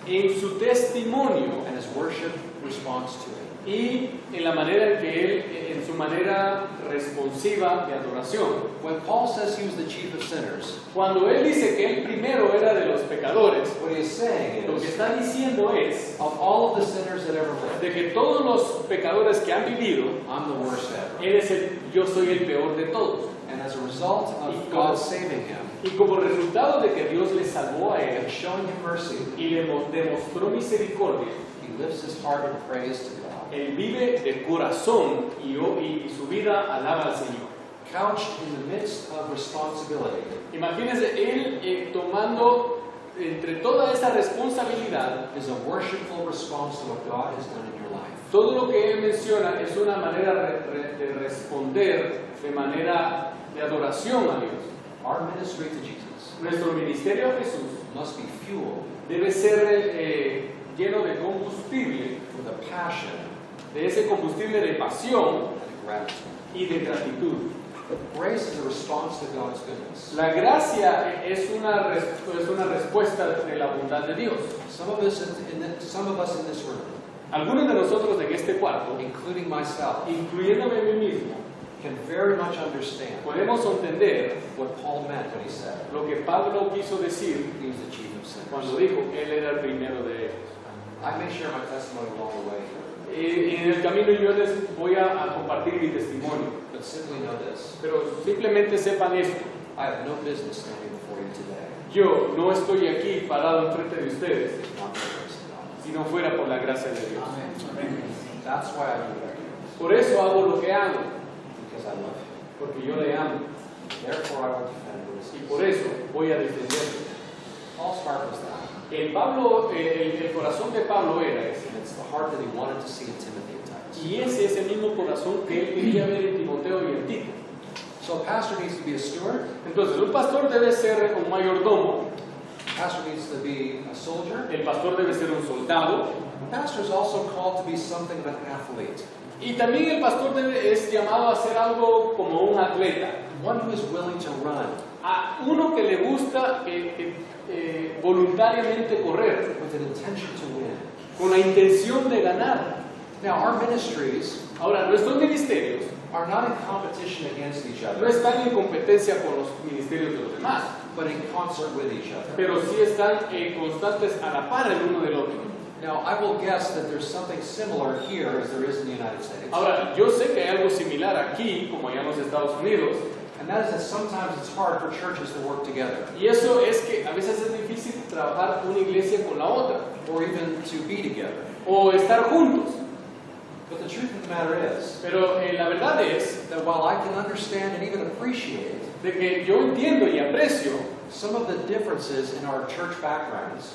en su testimonio and his worship response to it. y en la manera en que él, en su manera responsiva de adoración. When Paul says he was the chief of sinners, Cuando él dice que él primero era de los pecadores, what he is saying lo que is, está diciendo es of all of the sinners that ever lived, de que todos los pecadores que han vivido, I'm the worst ever. yo soy el peor de todos. And as a result of God saving him Y como resultado de que Dios le salvó a él and showing him mercy, y le demostró misericordia, he lifts his heart in praise to God. él vive de corazón y su vida alaba al Señor. Couched in the midst of responsibility, Imagínense él tomando entre toda esa responsabilidad, is a worshipful response to what God has done in your life. todo lo que él menciona es una manera de responder de manera de adoración a Dios. Our ministry to Jesus Nuestro ministerio a Jesús must be fueled debe ser lleno de combustible, with a passion de ese combustible de pasión and a gratitude. y de gratitud. Grace is a response to God's goodness. La gracia es una respuesta de la bondad de Dios. Some of us in this room, Algunos de nosotros en este cuarto, including myself, incluyéndome a mí mismo, can very much understand podemos entender what Paul meant when he said lo que Pablo quiso decir he was the chief of cuando sinners. dijo que él era el primero de ellos. I may share my testimony along the way, Y en el camino yo les voy a compartir mi testimonio, but simply know this. pero simplemente sepan esto. I have no business standing before you today, Yo no estoy aquí parado enfrente de ustedes not by the grace of God. si no fuera por la gracia de Dios. That's why I do what I do, Por eso hago lo que hago, because I love you. porque yo le amo. Therefore, I will defend what is Y por eso voy a defenderlo. Paul's heart was that, El corazón de Pablo era ese. and it's the heart that he wanted to see in Timothy and Titus. Y ese es el mismo corazón que él quería ver en Timoteo y en Tito. So a pastor needs to be a steward, Entonces, un pastor debe ser un mayordomo, a pastor needs to be a soldier, el pastor debe ser un soldado, a pastor is also called to be something of an athlete, y también el pastor es llamado a ser algo como un atleta, one who is willing to run, a uno que le gusta voluntariamente correr, with an intention to win. con la intención de ganar. Now, our ministries Ahora, nuestros ministerios are not in competition against each no other, están en competencia con los ministerios de los demás, but in concert with each other. pero sí están constantes a la par el uno del otro. Now, I will guess that there's something similar here as there is in the United States. Ahora, yo sé que hay algo similar aquí, como allá en los Estados Unidos, And that is that sometimes it's hard for churches to work together, y eso es que a veces es difícil trabajar una iglesia con la otra, or even to be together. o estar juntos. But the truth of the matter is Pero la verdad es that while I can understand and even appreciate de que yo entiendo y aprecio some of the differences in our church backgrounds,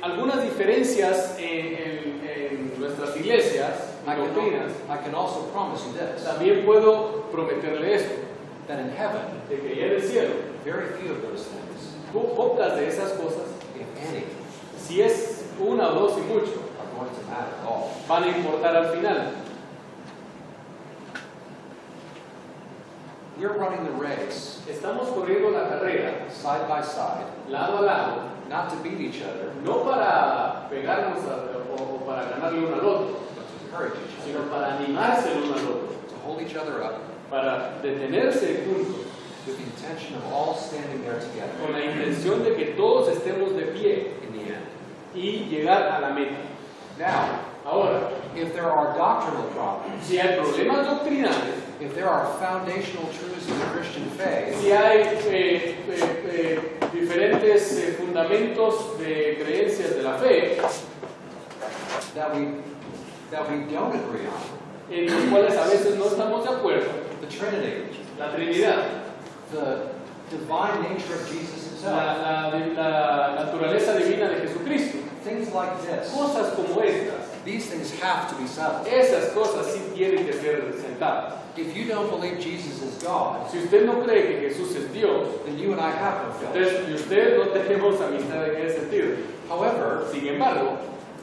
algunas diferencias en nuestras iglesias y doctrinas, I can also promise you this, también puedo prometerle esto, that in heaven, de que ya en el cielo, very few of those things, pocas de esas cosas, if any, si es una o dos y mucho, are going to matter at all. van a importar al final. We're running the race Estamos corriendo la carrera, side by side, lado a lado, not to beat each other, no para pegarnos o para ganarle uno al otro, but to encourage each sino other, para animarse el uno al otro, to hold each other up para detenerse juntos, with the intention of all standing there con together la intención de que todos estemos de pie in the end. y llegar a la meta. Now, Ahora, if there are doctrinal problems, si hay problemas doctrinales, if there are foundational truths of the Christian faith si hay diferentes fundamentos de creencias de la fe that we don't agree on, en los cuales a veces no estamos de acuerdo, the Trinity, la Trinidad, the divine nature of Jesus himself, la naturaleza divina de Jesucristo, things like this, cosas como estas, these things have to be settled. esas cosas sí tienen que ser sentadas. If you don't believe Jesus is God, Si usted no cree que Jesús es Dios, then you and I have no fellowship. entonces y usted no tenemos amistad en ese sentido. However, Sin embargo,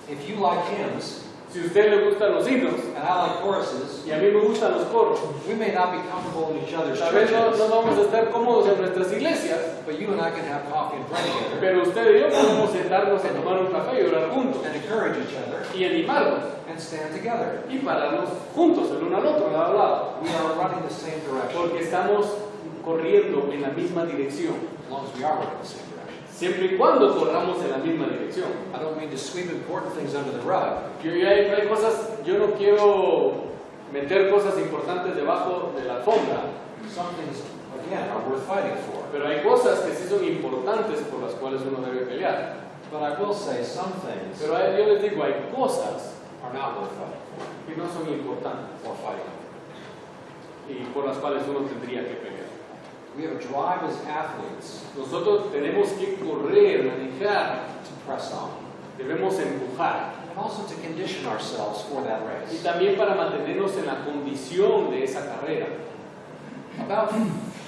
if you like hymns si a usted le gustan los himnos and I like choruses, y a mí me gustan los coros, we may not be comfortable in each other's tal vez no churches, vamos a estar cómodos en nuestras iglesias, but you and I can have coffee and pray together pero usted y yo podemos sentarnos a tomar un café y orar juntos and encourage each other y animarnos and stand together. y pararnos juntos el uno al otro, lado a lado, We are running the same direction, porque estamos corriendo en la misma dirección, as long as we are running the same direction. siempre y cuando corramos en la misma dirección. I don't mean to sweep important things under the rug, Hay cosas, yo no quiero meter cosas importantes debajo de la alfombra, some things, again, are worth fighting for. pero hay cosas que sí son importantes por las cuales uno debe pelear. But I will say some things Pero yo les digo, hay cosas are not worth fighting for que no son importantes or fighting. y por las cuales uno tendría que pelear. We have a drive as athletes Nosotros tenemos que correr, manejar, to press on, debemos empujar. and also to condition ourselves for that Y race. también para mantenernos en la condición de esa carrera. About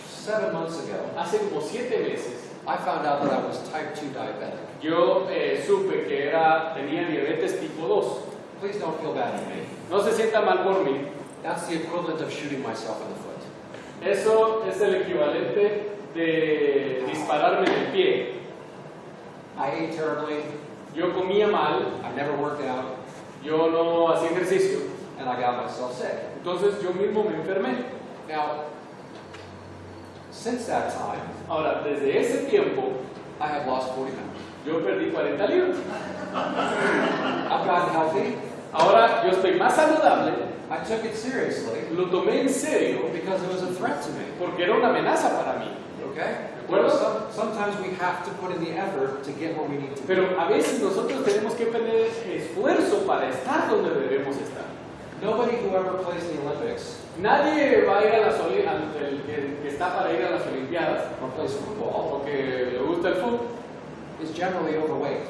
7 months ago, Hace como 7 meses, I found out that I was type 2 diabetic. yo supe que tenía diabetes tipo 2. Please don't feel bad for me. No se sienta mal por mí. That's the equivalent of shooting myself in the foot. Eso es el equivalente de dispararme en el pie. I ate terribly, Yo comía mal, I never worked out, yo no hacía ejercicio. and I got myself sick. Entonces yo mismo me enfermé. Now, since that time, Ahora, desde ese tiempo, I have lost 40 pounds. yo perdí 40 libras. I've gotten healthy. Ahora yo estoy más saludable. I took it seriously Lo tomé en serio because it was a threat to me. porque era una amenaza para mí. Okay? Well, Sometimes we have to put in the effort to get where we need to be. Pero a veces nosotros tenemos que poner esfuerzo para estar donde debemos estar. Nobody who ever plays in the Olympics Nadie va a ir a las Olimpiadas, el que está para ir a las Olimpiadas, or plays football o que le gusta el fútbol, is generally overweight.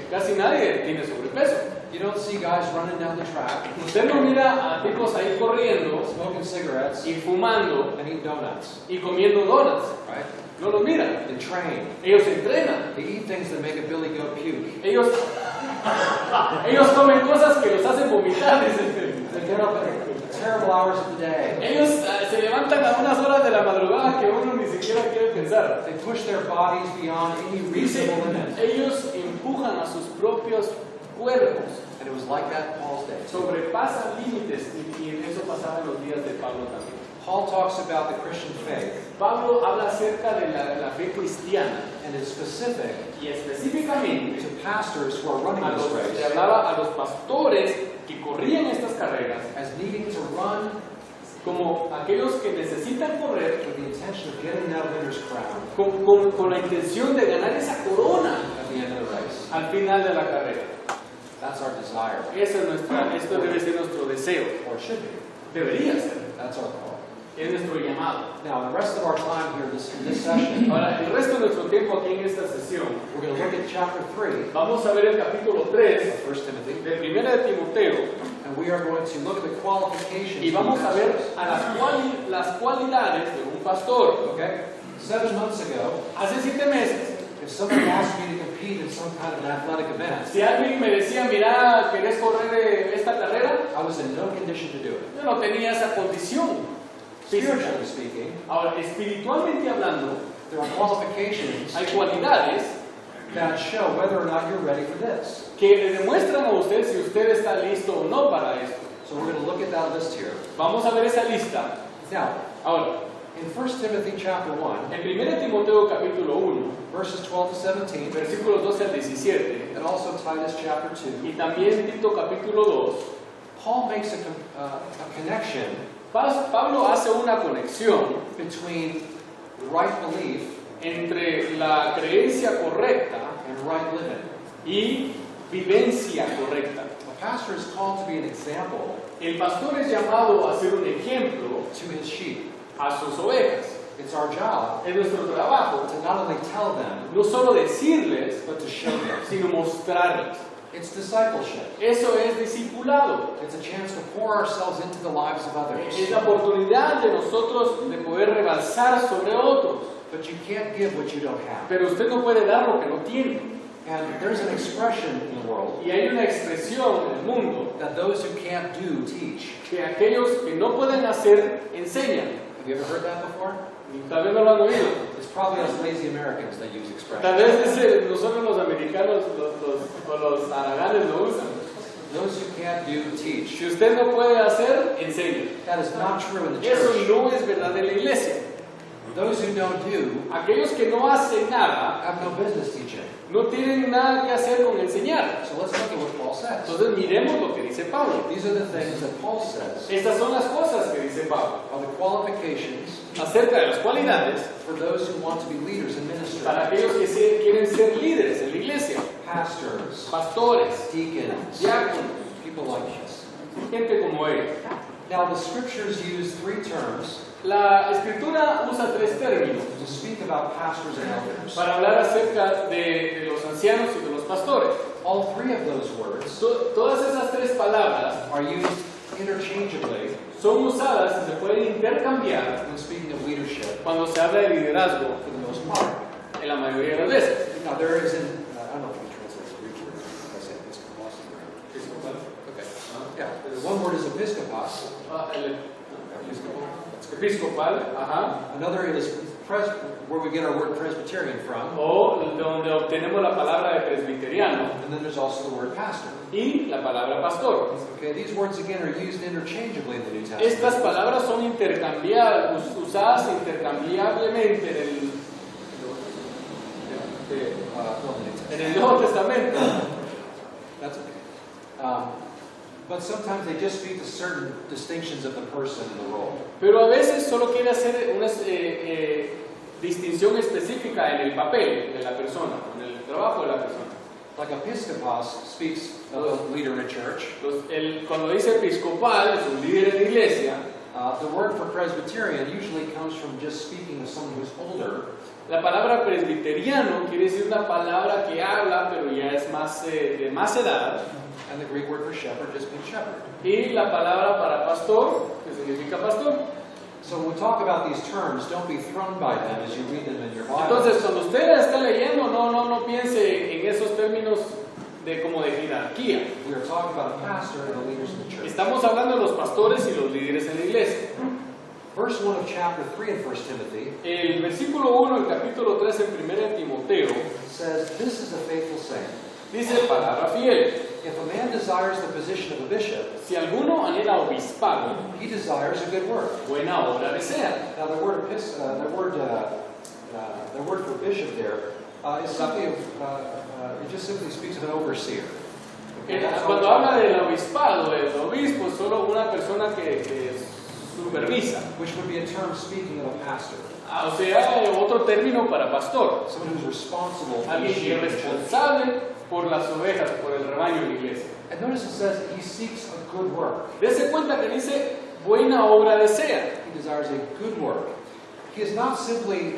casi nadie tiene sobrepeso. You don't see guys running down the track, Usted no mira a tipos ahí corriendo smoking cigarettes, y fumando and eating donuts, y comiendo donuts. right? No los mira. They train. Ellos entrenan. They eat things that make a billy goat puke. Ellos comen cosas que los hacen vomitar. Dicen. They get up at terrible hours of the day. Ellos se levantan a unas horas de la madrugada que uno ni siquiera quiere pensar. They push their bodies beyond any Dice, reasonable limit. ellos empujan a sus propios cuerpos, And it was like that in Paul's day. sobrepasan límites, y eso pasaba en los días de Pablo también. Paul talks about the Christian faith, Pablo habla acerca de la fe cristiana and is specific y específicamente to pastors who are running a this los, race le hablaba a los pastores que corrían estas carreras as needing to run como aquellos que necesitan correr with the intention of getting that winner's crown con la intención de ganar esa corona at the end of the race. al final de la carrera. That's our desire, Esto debe ser nuestro deseo, or it should be. debería ser, That's our call. es nuestro llamado. Now, the rest of our time here in this session, Ahora, el resto de nuestro tiempo aquí en esta sesión, we're going to look at chapter 3 vamos a ver el capítulo 3 of 1 Timothy, de 1 de Timoteo and we are going to look at the qualifications y of vamos a ver pastors. a las cualidades de un pastor. Okay? 7 months ago, Hace 7 meses, if somebody asked me to compete in some kind of an athletic event, si alguien me decía, mira, ¿querés correr esta carrera? I was in no condition to do it. Yo no tenía esa condición física. Spiritually speaking, Ahora, espiritualmente hablando, there are qualifications hay cualidades that show whether or not you're ready for this. que le demuestran a usted si usted está listo o no para esto. So we're going to look at that list here. Vamos a ver esa lista. Now, Ahora, in 1 Timothy chapter 1, en 1 Timoteo capítulo 1, verses 12 to 17, versículos 12 al 17, and also Titus chapter 2, y también Tito capítulo 2, Paul makes a connection Pablo hace una conexión between right belief entre la creencia correcta and right living. y vivencia correcta. A pastor is called to be an example El pastor es llamado a ser un ejemplo to his sheep. a sus ovejas. It's our job Es nuestro trabajo to not only tell them, no solo decirles, but to show them. sino mostrarles. It's discipleship. Eso es discipulado. It's a chance to pour ourselves into the lives of others. Es la oportunidad de nosotros de poder rebalsar sobre otros. But you can't give what you don't have. Pero usted no puede dar lo que no tiene. And there's an expression in the world Y hay una expresión en el mundo that those who can't do teach. que aquellos que no pueden hacer enseñan. Have you ever heard that before? Tal vez no lo han oído. It's probably us lazy Americans that use Tal expressions. vez nosotros los americanos o los haraganes lo usan. Those who can't do teach. Si usted no puede hacer, enseña. That is not true in the Eso church. no es verdad en la iglesia. Those who don't do Aquellos que no hacen nada have no business teaching. no tienen nada que hacer con enseñar. So let's look at what Paul says. Entonces miremos lo que dice Pablo. These are the things that Paul says Estas son las cosas que dice Pablo are the qualifications acerca de las cualidades for those who want to be leaders in ministry. para aquellos que quieren ser líderes en la iglesia, Pastors, pastores, deacons, diáconos, people like this. gente como ellos. Now the scriptures use 3 terms La escritura usa 3 términos to speak about pastors and elders. para hablar acerca de los ancianos y de los pastores. All 3 of those words Todas esas 3 palabras are used interchangeably son usadas y se pueden intercambiar when speaking of leadership cuando se habla de liderazgo for the most part. en la mayoría de las veces. Now there is in, I don't know if we translate the Greek word. I say episcopos. Okay. Yeah, the one word is episcopos. Episcopal, ajá. Another is where we get our word Presbyterian from. O donde obtenemos la palabra de presbiteriano And then there's also the word pastor. y la palabra pastor. Okay, these words again are used interchangeably in the New Testament. Estas palabras son usadas intercambiablemente en el Nuevo Testamento. That's okay. But sometimes they just speak to certain distinctions of the person and the role. Pero a veces solo quiere hacer una distinción específica en el papel de la persona, en el trabajo de la persona. Like episcopos speaks of a leader in a church. Cuando dice episcopal, es un líder en la iglesia. The word for Presbyterian usually comes from just speaking of someone who's older. La palabra presbiteriano quiere decir una palabra que habla, pero ya es más de más edad. And the Greek word for shepherd just means shepherd. Y la palabra para pastor, que significa pastor. So when we talk about these terms, don't be thrown by them as you read them in your Bible. Entonces, cuando usted está leyendo, no piense en esos términos de como de jerarquía. We are talking about a pastor and the leaders in the church. Estamos hablando de los pastores y los líderes en la iglesia. Verse 1 of chapter 3 in 1 Timothy El versículo 1 del capítulo 3 en 1 Timoteo says, "This is a faithful saying. dice palabra fiel. If a man desires the position of a bishop, Si alguno anhela obispado, he desires a good work." buena obra desea. Now, the word for bishop there is simply, it just simply speaks of an overseer. Okay, that's all Cuando it's habla about. del obispado, el obispo es solo una persona que supervisa. Which would be a term speaking of a pastor, O sea, otro término para pastor. someone who's responsible for the Alguien que sheep es of the church. responsable por las ovejas, por el rebaño de la iglesia. And notice it says he seeks a good work. Dese cuenta que dice, buena obra desea. He desires a good work. He is not simply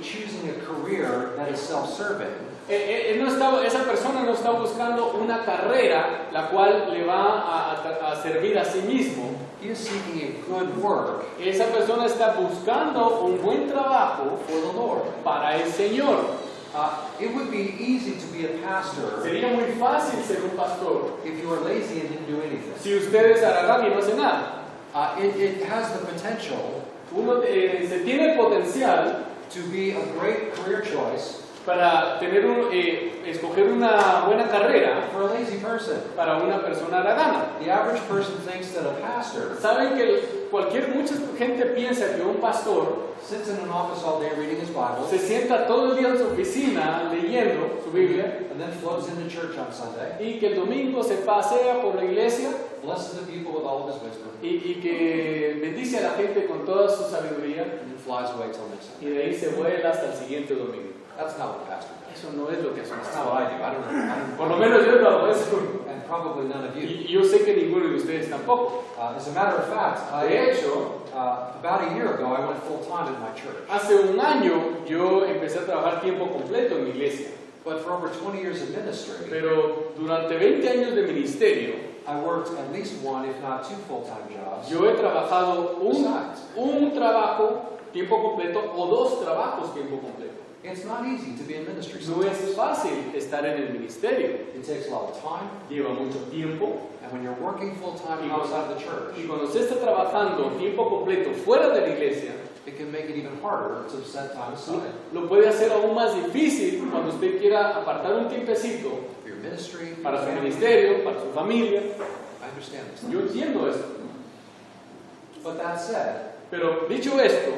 choosing a career that is self-serving. Esa persona no está buscando una carrera la cual le va a servir a sí mismo. He is seeking a good work Esa persona está buscando un buen trabajo for the Lord. para el Señor. It would be easy to be a pastor Sería muy fácil ser un pastor if you were lazy and didn't do anything. si ustedes harán y no hacen nada. It has the potential Se tiene el potencial to be a great career choice para escoger una buena carrera for a lazy person. para una persona haragana. The average person thinks that a pastor Saben que mucha gente piensa que un pastor sits in an office all day reading his Bible se sienta todo el día en su oficina leyendo su Biblia and then floats into church on Sunday, y que el domingo se pasea por la iglesia blesses the people with all of his wisdom, y que bendice a la gente con toda su sabiduría and then flies away till next y Sunday. de ahí se vuela hasta el siguiente domingo. That's not what a pastor does. Eso no es lo que hace un That's not pastor. what I do. I don't Por lo menos yo no hago eso. and probably none of you. Y yo sé que ninguno de ustedes tampoco. As a matter of fact, De hecho, about a year ago, I went full time at my church. hace un año yo empecé a trabajar tiempo completo en mi iglesia. But for over 20 years of ministry, Pero durante 20 años de ministerio, I worked at least one, if not two, full-time jobs. yo he trabajado Besides, un trabajo tiempo completo o dos trabajos tiempo completo. it's not easy to be in ministry No es sometimes. fácil estar en el ministerio. It takes a lot of time, Lleva mucho tiempo. and when you're working full-time Y outside the church, Y cuando usted está trabajando tiempo completo fuera de la iglesia, it can make it even harder to set time aside lo puede hacer aún más difícil cuando usted quiera apartar un tiempecito for your ministry, for para your su family. ministerio, para su familia. I understand this. Yo entiendo eso. But that said, Pero dicho esto,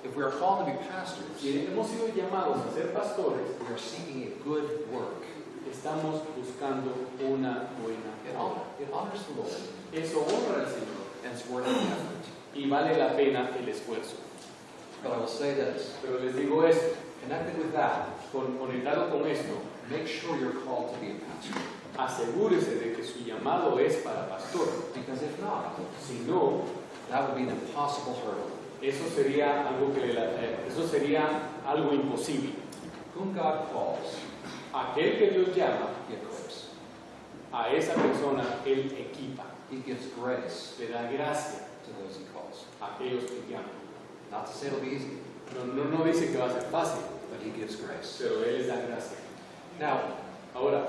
if we are called to be pastors, si hemos sido llamados a ser pastores, we are seeking a good work. estamos buscando una buena obra. It honors the Lord, Eso honra al Señor and it's worth the effort. y vale la pena el esfuerzo. But I will say this, Pero les digo esto, connected with that, conectado con esto, make sure you're called to be a pastor. asegúrese de que su llamado es para pastor. Because if not, Si no, that would be an impossible hurdle. eso sería algo imposible. Whom God calls, Aquel que Dios llama, He equips. a esa persona Él equipa, He gives grace le da gracia to those He calls. a aquellos que llaman. Not to say it'll be easy, No dice que va a ser fácil, but He gives grace. pero Él les da gracia. Now, Ahora,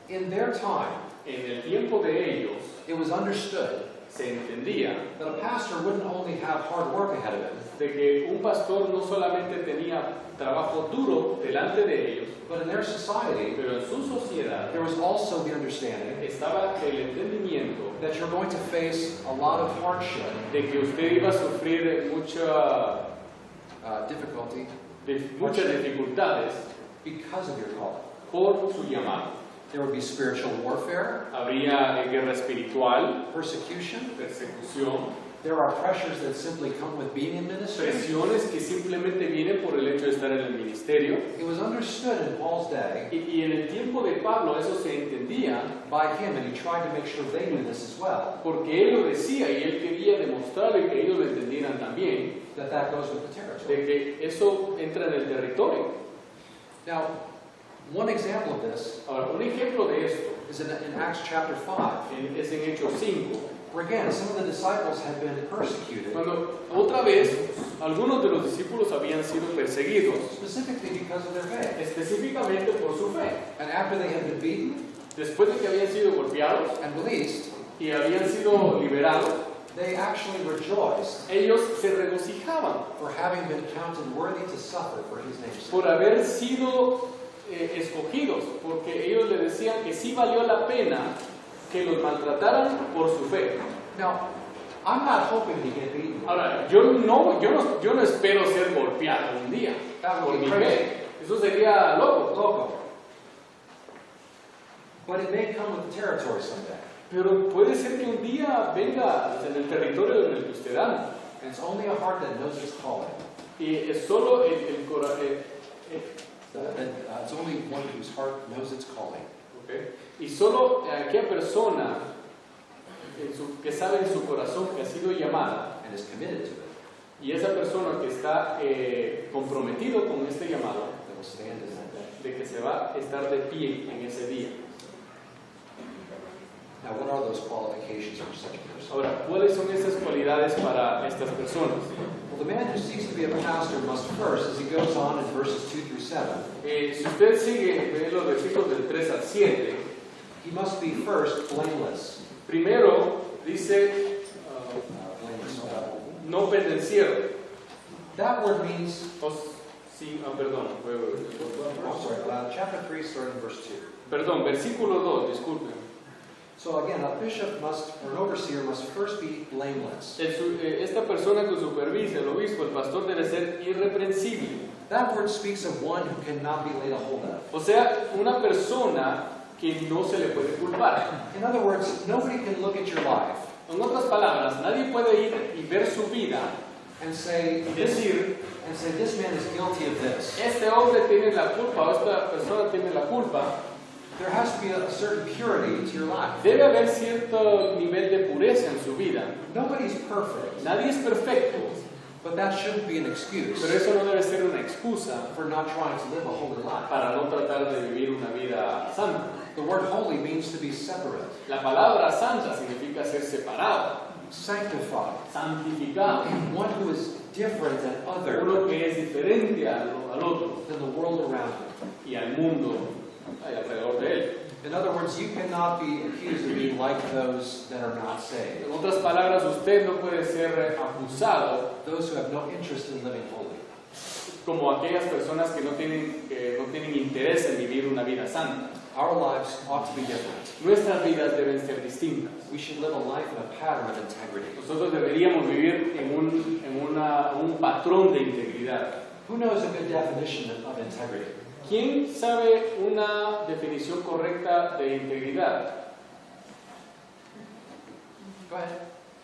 in their time, en el tiempo de ellos it was understood se entendía that a pastor wouldn't only have hard work ahead of him, de que un pastor no solamente tenía trabajo duro delante de ellos, but in their society, pero en su sociedad there was also the understanding estaba el entendimiento that you're going to face a lot of hardship, de que usted iba a sufrir muchas dificultades because of your calling. por su llamado. There would be spiritual warfare, Habría guerra espiritual, persecution. persecución, There are pressures that simply come with being in ministry. presiones que simplemente vienen por el hecho de estar en el ministerio. It was understood in Paul's day Y en el tiempo de Pablo eso se entendía by him, and he tried to make sure they knew this as well, porque él lo decía y él quería demostrarlo y que ellos lo entendieran también, that goes with the territory. de que eso entra en el territorio. Now, one example of this Ahora, un ejemplo de esto is in Acts chapter 5. es en Hechos 5. where again, some of the disciples had been persecuted, Cuando otra vez algunos de los discípulos habían sido perseguidos, specifically because of their faith. específicamente por su fe. And after they had been beaten Después de que habían sido golpeados and released, y habían sido liberados, they actually rejoiced ellos se regocijaban for having been counted worthy to suffer for his name's sake. por haber sido escogidos, porque ellos le decían que sí valió la pena que los maltrataran por su fe. Now, I'm not hoping to get beaten. Ahora, yo no espero ser golpeado un día That por would mi be crazy. fe. Eso sería loco. Loco. But it may come with the territory someday. Pero puede ser que un día venga en el territorio en el que usted anda. And it's only a heart that knows its calling. Y es solo el corazón. It's only one whose heart knows its calling. Okay. Y solo aquella persona que sabe en su corazón que ha sido llamada, And is committed to it. y esa persona que está comprometido con este llamado, That will stand in that day. de que se va a estar de pie en ese día. Now, what are those qualifications for such a person? Ahora, ¿cuáles son esas cualidades para estas personas? Well, the man who seeks to be a pastor must first, as he goes on in verses 2 through 7, Si usted sigue ve los versículos del 3 al 7, he must be first blameless. primero dice Blameless. no pendenciero. That word means, Perdón, oh, sorry, chapter 3, starting in verse 2. perdón, versículo 2, disculpen. So again, a bishop must, or an overseer must first be blameless. Esta persona que supervisa, el obispo, el pastor, debe ser irreprensible. That word speaks of one who cannot be laid a hold of. O sea, una persona que no se le puede culpar. In other words, nobody can look at your life En otras palabras, nadie puede ir y ver su vida and say, y decir, this man is guilty of this. este hombre tiene la culpa o esta persona tiene la culpa. There has to be a certain purity to your life. Debe haber cierto nivel de pureza en su vida. Nobody's perfect, Nadie es perfecto, but that shouldn't be an excuse pero eso no debe ser una excusa for not trying to live a holy life. para no tratar de vivir una vida santa. The word holy means to be separate, La palabra santa significa ser separado, sanctified, santificado, one who is different than other uno que es diferente al otro than the world around him. y al mundo alrededor de él. In other words, you cannot be accused of being like those that are not saved, En otras palabras, usted no puede ser acusado those who have no interest in living holy. como aquellas personas que no tienen interés en vivir una vida santa. Our lives ought to be different. Nuestras vidas deben ser distintas. We should live a life in a pattern of integrity. Nosotros deberíamos vivir en un patrón de integridad. Who knows a good definition of integrity? ¿Quién sabe una definición correcta de integridad? Go ahead.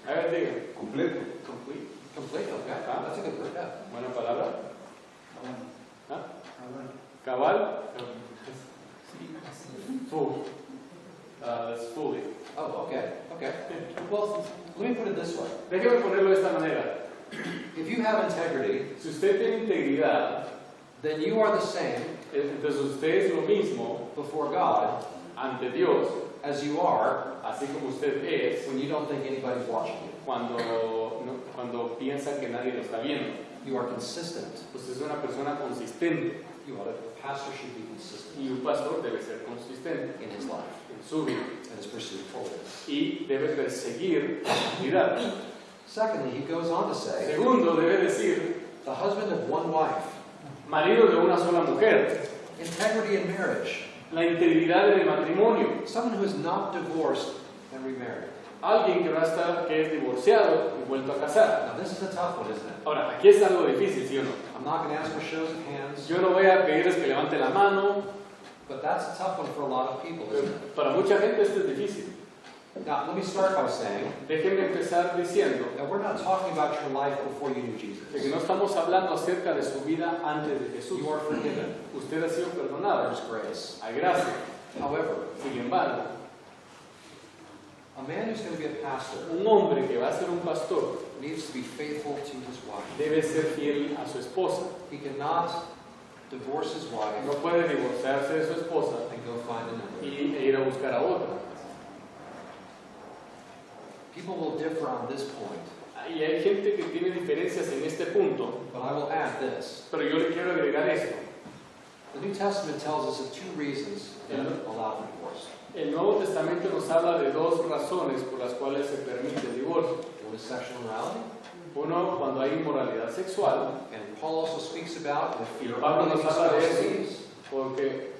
A ver, diga. Completo. Complete. Complete, okay. That's a good word, yeah. Buena palabra. ¿Ah? Cabal. Full. That's fully. Oh, okay, okay. Well, let me put it this way. Déjeme ponerlo de esta manera. If you have integrity, Si usted tiene integridad, then you are the same entonces usted es lo mismo before God ante Dios, as you are así como usted es, when you don't think anybody's watching you. cuando piensa que nadie lo está viendo. You are consistent. Usted es una persona consistente A pastor should be consistent y un pastor debe ser consistente in his life en su vida and his pursuit of holiness. y debe perseguir la santidad. Secondly, he goes on to say, Segundo, debe decir the husband of one wife, marido de una sola mujer, integrity in marriage, la integridad en el matrimonio, someone who is not divorced and remarried. alguien que es divorciado y vuelto a casar. Now, this is a tough one, isn't it? Ahora, aquí es algo difícil, ¿sí o no? I'm not going to ask for shows of hands, Yo no voy a pedirles que levanten la mano, but that's a tough one for a lot of people, pero isn't it? para mucha gente esto es difícil. Now, let me start by saying Déjenme empezar diciendo that we're not talking about your life before you knew de que Jesus. no estamos hablando acerca de su vida antes de Jesús. You are forgiven. Usted ha sido perdonado, There's grace. hay gracia. However, Sin embargo, a man who's going to be a pastor un hombre que va a ser un pastor needs to be faithful to his wife. debe ser fiel a su esposa. He cannot divorce his wife No puede divorciarse de su esposa and go find another. e ir a buscar a otra. People will differ on this point, Y hay gente que tiene diferencias en este punto, but I will add this. pero yo le quiero agregar esto. The New Testament tells us of two reasons that allow for divorce. El Nuevo Testamento nos habla de dos razones por las cuales se permite el divorcio. One is sexual immorality, Uno, cuando hay inmoralidad sexual, and Paul also speaks about if y your Pablo nos habla de spouse eso, leaves. porque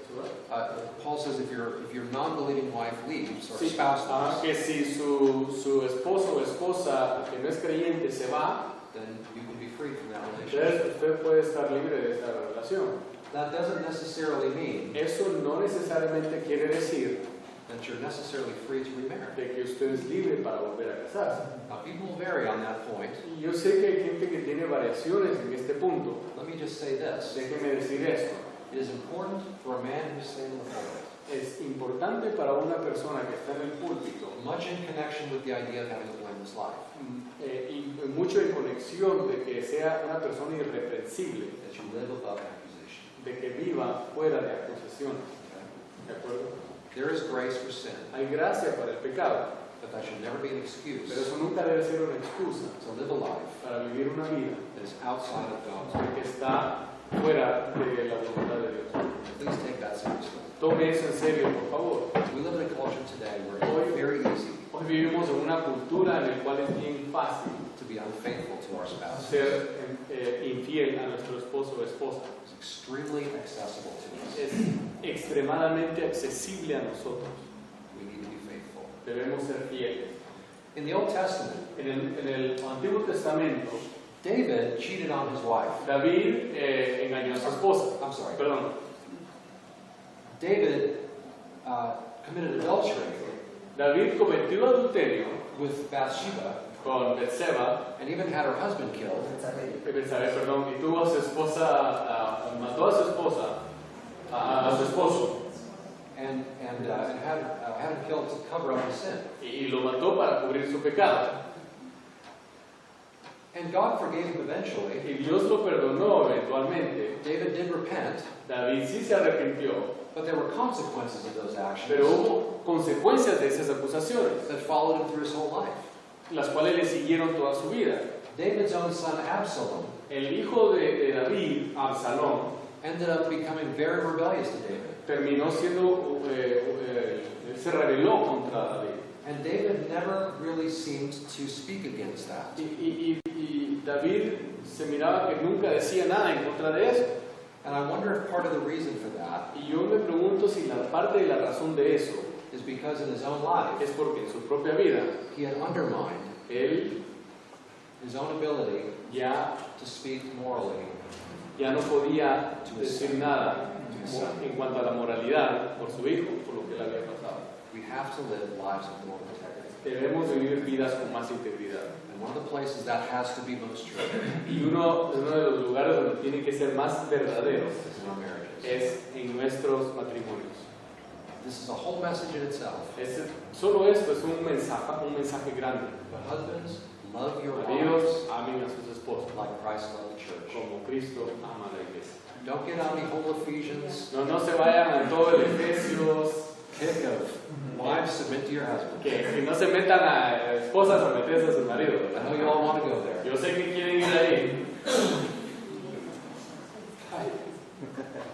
Paul says if your non-believing wife leaves or sí, spouse leaves, que si su esposo o esposa que no es creyente se va, then you can be free from that relationship. usted puede estar libre de esta relación. That doesn't necessarily mean Eso no necesariamente quiere decir that you're necessarily free to remarry. de que usted es libre para volver a casarse. Now, people will vary on that point. Y yo sé que hay gente que tiene variaciones en este punto. Let me just say this. Déjeme decir esto. It is important for a man who's staying in the pulpit, Es importante para una persona que está en el púlpito, much in connection with the idea of having a blameless life, y mucho en conexión de que sea una persona irreprensible, that you live above accusation. de que viva fuera de acusaciones. Okay? ¿De acuerdo? There is grace for sin, Hay gracia para el pecado, but that should never be an excuse pero eso nunca debe ser una excusa to live a life para vivir una vida that is outside of God's will. que está fuera de la voluntad de Dios. Please take that seriously. Tome eso en serio, por favor. We live in a culture today where it's very easy Hoy vivimos en una cultura en la cual es bien fácil to be unfaithful to our spouse. ser infiel a nuestro esposo o esposa. It's extremely accessible to us. Es extremadamente accesible a nosotros. We need to be faithful. Debemos ser fieles. In the Old Testament, En el Antiguo Testamento, David cheated on his wife. David engañó a su esposa. I'm sorry. Perdón. David committed adultery David cometió adulterio with Bathsheba con Betseba, and even had her husband killed. Betsabé, perdón, y tuvo a su esposa, mató a su esposa, a su esposo, And had him killed to cover up his sin. y lo mató para cubrir su pecado. And God forgave him eventually. Y Dios lo perdonó eventualmente. David did repent, David sí se arrepintió, but there were consequences of those actions pero hubo consecuencias de esas acusaciones, that followed him through his whole life. las cuales le siguieron toda su vida. David's own son Absalom El hijo de David, Absalón, ended up becoming very rebellious to David. terminó siendo, se rebeló contra David. And David never really seemed to speak against that. Y David se miraba que nunca decía nada en contra de eso. And I wonder if part of the reason for that Y yo me pregunto si la parte de la razón de eso is because in his own life es porque en su propia vida he had undermined él his own ability ya to speak morally. no podía decir nada en cuanto a la moralidad por su hijo, por lo que le había pasado. We have to live lives of moral integrity. Debemos vivir vidas con más integridad. And one of the places that has to be most true Y uno de los lugares donde tiene que ser más verdaderos is in our marriages. es en nuestros matrimonios. This is a whole message in itself. Solo esto es un mensaje grande. But husbands, love your wives Maridos, amen a sus esposos, like Christ loved the church. como Cristo ama a la iglesia. Don't get on the whole Ephesians No se vayan a todo el Efesios, kick of wives submit to your husband. que no se metan a esposas a meterse a sus maridos. I know you all want to go there. Yo sé que quieren ir ahí,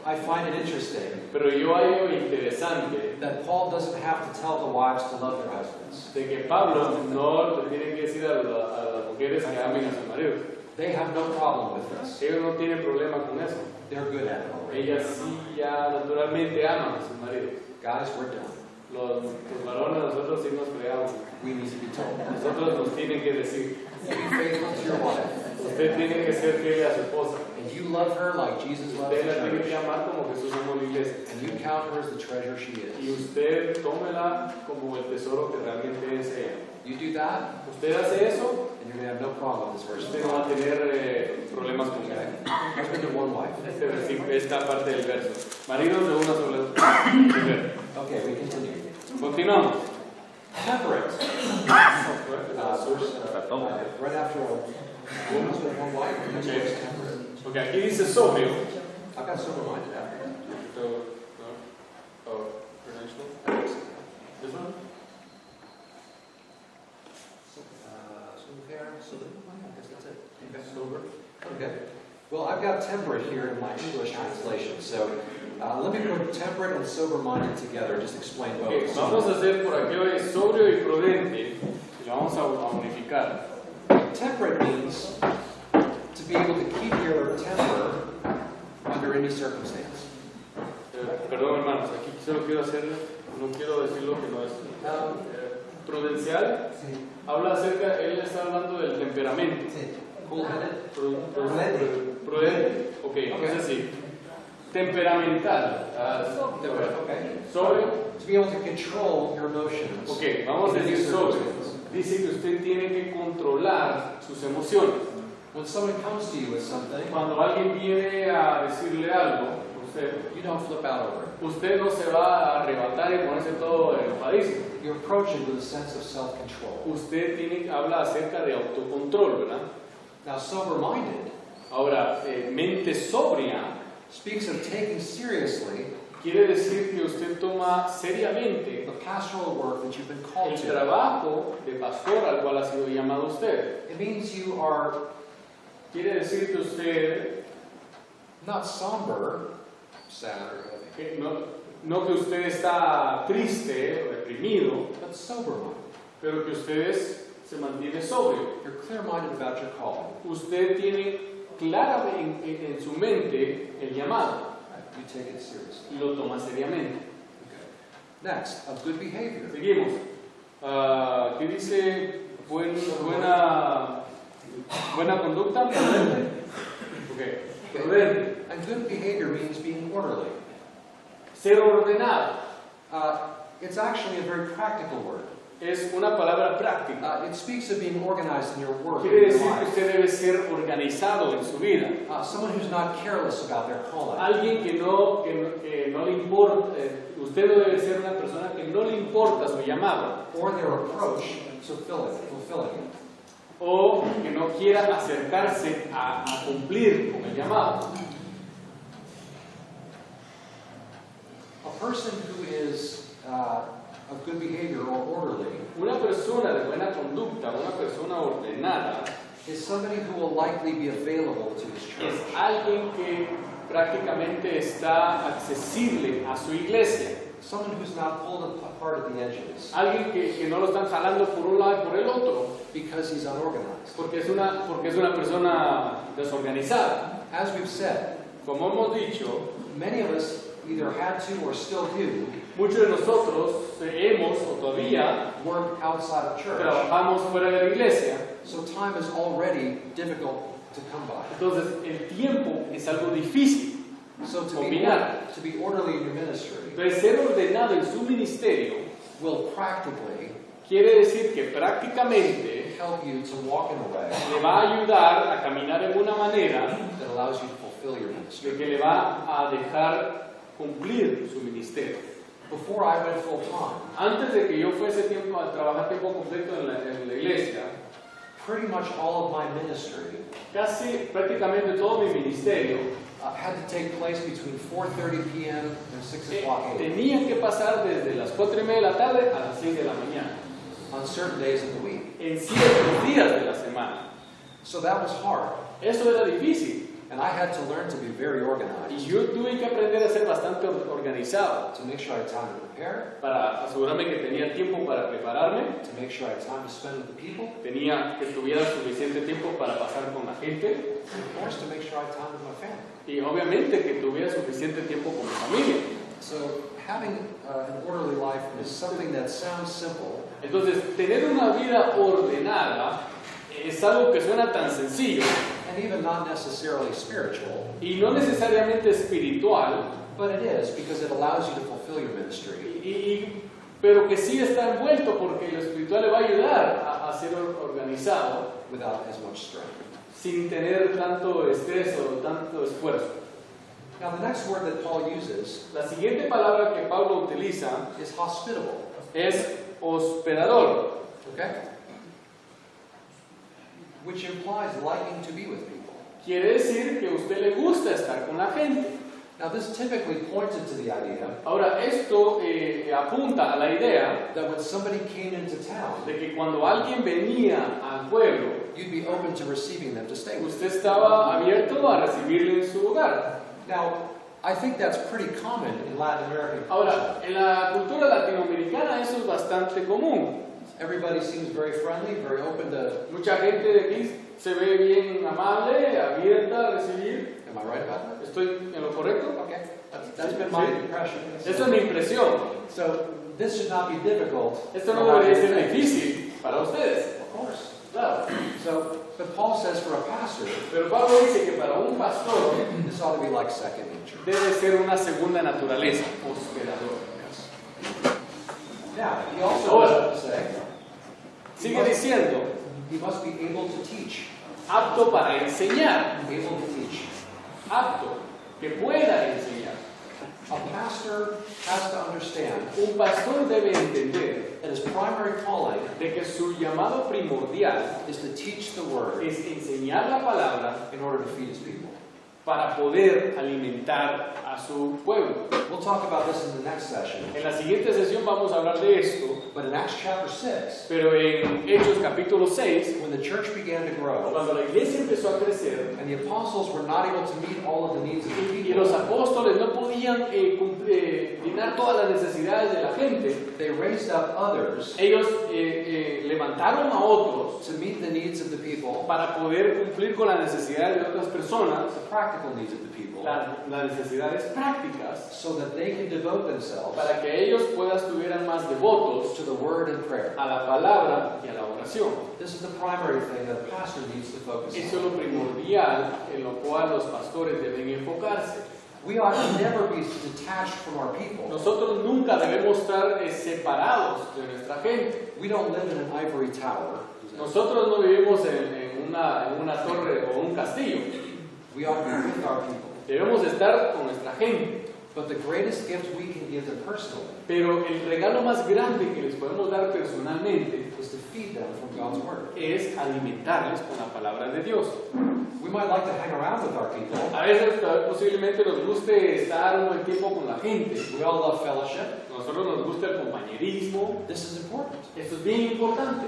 I find it interesting pero yo hallo interesante that Paul doesn't have to tell the wives to love their husbands. de que Pablo no le tiene que decir a las mujeres que amen a sus maridos. They have no problem with this. Ellos no tienen problema con eso. They're good at it already. Ellas sí ya naturalmente aman a sus maridos. Guys, we're done. Los varones nosotros sí nos creamos. We need to be told. Nosotros nos tienen que decir, Be faithful to your wife. usted tiene que ser fiel a su esposa. And you love her like Jesus loves Usted the la tiene que church. amar como Jesús amó la iglesia. And you count her as the treasure she Y is. usted tómela como el tesoro que realmente es ella. You do that, Usted hace eso, and you're going to have no problem with this verse. usted no va a tener problemas con Okay? ella. Husband of one wife. Esta parte del verso. Maridos de una sola mujer. Okay, we continue. Continuamos. Temperate. Right after a husband of one wife, the next one is temperate. Porque aquí dice sobrio. I've got sober-minded after. This one? Okay. Well, I've got temperate here in my English translation, so let me put temperate and sober-minded together. Just explain Okay, both. vamos a hacer por aquí hoy sobrio y prudente, y lo vamos a unificar. Temperate means to be able to keep your temper under any circumstance. Perdón, hermanos, aquí solo quiero hacer, no quiero decir lo que no es. Prudencial, habla acerca, él está hablando del temperamento. Cool-headed. Prudente. Ok, entonces sí. Temperamental. Okay. Sobrio. To be able to control your emotions. Ok, vamos a in decir these sobrio. circumstances. Dice que usted tiene que controlar sus emociones. When someone comes to you with something, Cuando alguien viene a decirle algo, you don't flip out over it. usted no se va a arrebatar y ponerse todo enojadísimo. You approach it with a sense of self-control. Usted habla acerca de autocontrol, ¿verdad? Now, sober-minded Ahora, mente sobria speaks of taking seriously quiere decir que usted toma seriamente the pastoral work that you've been called el to. trabajo de pastor al cual ha sido llamado usted. It means you are Quiere decir que usted, not somber, sad, or heavy, que no que usted está triste o deprimido, but sober-minded. pero que usted se mantiene sobrio. You're clear-minded about your call. Usted tiene clara en su mente el llamado You take it seriously. y lo toma seriamente. Okay. Next, of good behavior. Seguimos. ¿Qué dice? Buena conducta. Okay. Prudente. And good behavior means being orderly. Ser ordenado It's actually a very practical word. es una palabra práctica. It speaks of being organized in your work. Quiere in your decir que life. usted debe ser organizado en su vida. Someone who's not careless about their calling. Alguien que no le importa, usted no debe ser una persona que no le importa su llamado Or their approach to fulfilling it. o que no quiera acercarse a cumplir con el llamado. A person who is of good behavior or orderly Una persona de buena conducta, una persona ordenada, is somebody who will likely be available to his es church. alguien que prácticamente está accesible a su iglesia. Someone who's not pulled apart at the edges Alguien que no lo están jalando por un lado y por el otro, because he's unorganized. porque es una persona desorganizada. As we've said, Como hemos dicho, many of us either had to or still do muchos de nosotros hemos o todavía work outside of church. trabajamos fuera de la iglesia. So time is already difficult to come by. Entonces, el tiempo es algo difícil. So to Combinar. be orderly in your ministry Entonces, ser ordenado en su ministerio will practically quiere decir que prácticamente help you to walk in a way le va a ayudar a caminar en una manera that allows you to fulfill your ministry. de que le va a dejar cumplir su ministerio. Before I went full time, Antes de que yo fuese a trabajar tiempo completo en la iglesia, pretty much all of my ministry casi prácticamente todo mi ministerio had to take place between 4:30 p.m. and 6 o'clock a.m. tenía que pasar desde las 4:30 de la tarde a las 6 de la mañana, on certain days of the week. en ciertos días de la semana. So that was hard, Eso era difícil and I had to learn to be very y organized yo tuve que aprender a ser bastante organizado to make sure I had time to prepare, para asegurarme que tenía tiempo para prepararme, to make sure I had time to spend with the people, tenía que tuviera suficiente tiempo para pasar con la gente and of course to make sure I had time with my family. y obviamente que tuviera suficiente tiempo con mi familia. So having an orderly life is something that sounds simple, Entonces, tener una vida ordenada es algo que suena tan sencillo and even not necessarily spiritual, y no necesariamente espiritual, but it is because it allows you to fulfill your ministry pero que sí está envuelto porque lo espiritual le va a ayudar a ser organizado without as much strength. sin tener tanto estrés o tanto esfuerzo. Now, the next word that Paul uses La siguiente palabra que Pablo utiliza is hospitable. es hospedador, Okay? Which implies liking to be with people. quiere decir que a usted le gusta estar con la gente. Now, this typically pointed to the idea Ahora, esto apunta a la idea that when somebody came into town, de que cuando alguien venía al pueblo, you'd be open to receiving them to stay with you. usted estaba abierto a recibirle en su hogar. Now, I think that's pretty common in Latin American culture. Ahora, en la cultura latinoamericana eso es bastante común. Everybody seems very friendly, very open to. Mucha gente de aquí se ve bien amable, abierta a recibir. Am I right about that? ¿Estoy en lo correcto? Okay, that's been my Sí. impression. Esa es mi impresión. So this should not be difficult. Esto no for Latin debería ser Americans. difícil para ustedes. Of course. Claro. So, but Paul says for a pastor, Pero Pablo dice que para un pastor this ought to be like second nature. debe ser una segunda naturaleza, hospedador. Now, he also Ahora. goes on to say, Sigue diciendo, he must be able to teach. apto para enseñar, Able to teach. apto, que pueda enseñar. A pastor has to understand Un pastor debe entender that his primary calling de que su llamado primordial is to teach the word es enseñar la palabra in order to feed his people. para poder alimentar a su pueblo. We'll talk about this in the next session. En la siguiente sesión vamos a hablar de esto, But in Acts chapter 6, pero en Hechos capítulo 6, when the church began to grow, cuando la iglesia empezó a crecer and the apostles were not able to meet all of the needs of the y los people, apóstoles no podían llenar todas las necesidades de la gente, they raised up others ellos levantaron a otros to meet the needs of the people, para poder cumplir con las necesidades de otras personas, the practical needs of the people, las necesidades prácticas, so that they can devote themselves para que ellos puedan estuvieran más devotos to the word and prayer. a la palabra y a la oración. This is the primary thing that a pastor needs to focus Eso es on. lo primordial en lo cual los pastores deben enfocarse. We ought to never be detached from our people. Nosotros nunca debemos estar separados de nuestra gente. We don't live in an ivory tower. Nosotros no vivimos en una torre o un castillo. We ought to be with our people. Debemos estar con nuestra gente. But the greatest gift we can give them personally Pero el regalo más grande que les podemos dar personalmente is to feed them from God's word. es alimentarles con la palabra de Dios. We might like to hang around with our people. A veces posiblemente nos guste estar un buen tiempo con la gente. We all love fellowship. A nosotros nos gusta el compañerismo. This is important. Esto es bien importante.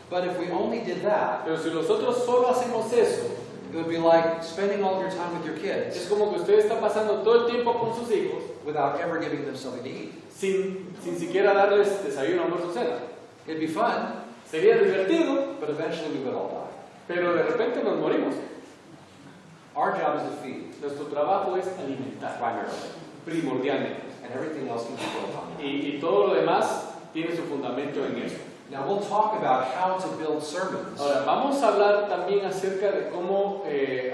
But if we only did that, Pero si nosotros solo hacemos eso, it would be like spending all your time with your es kids como que usted está pasando todo el tiempo con sus hijos without ever giving them something to eat. sin siquiera darles desayuno, almuerzo, cena. It'd be fun, Sería divertido, but eventually we would all die. pero de repente nos morimos. Our job is to feed, Nuestro trabajo es alimentar, primarily, primordialmente. and everything else can be built on that. Y todo lo demás tiene su fundamento en eso. Now we'll talk about how to build sermons Ahora, vamos a hablar también acerca de cómo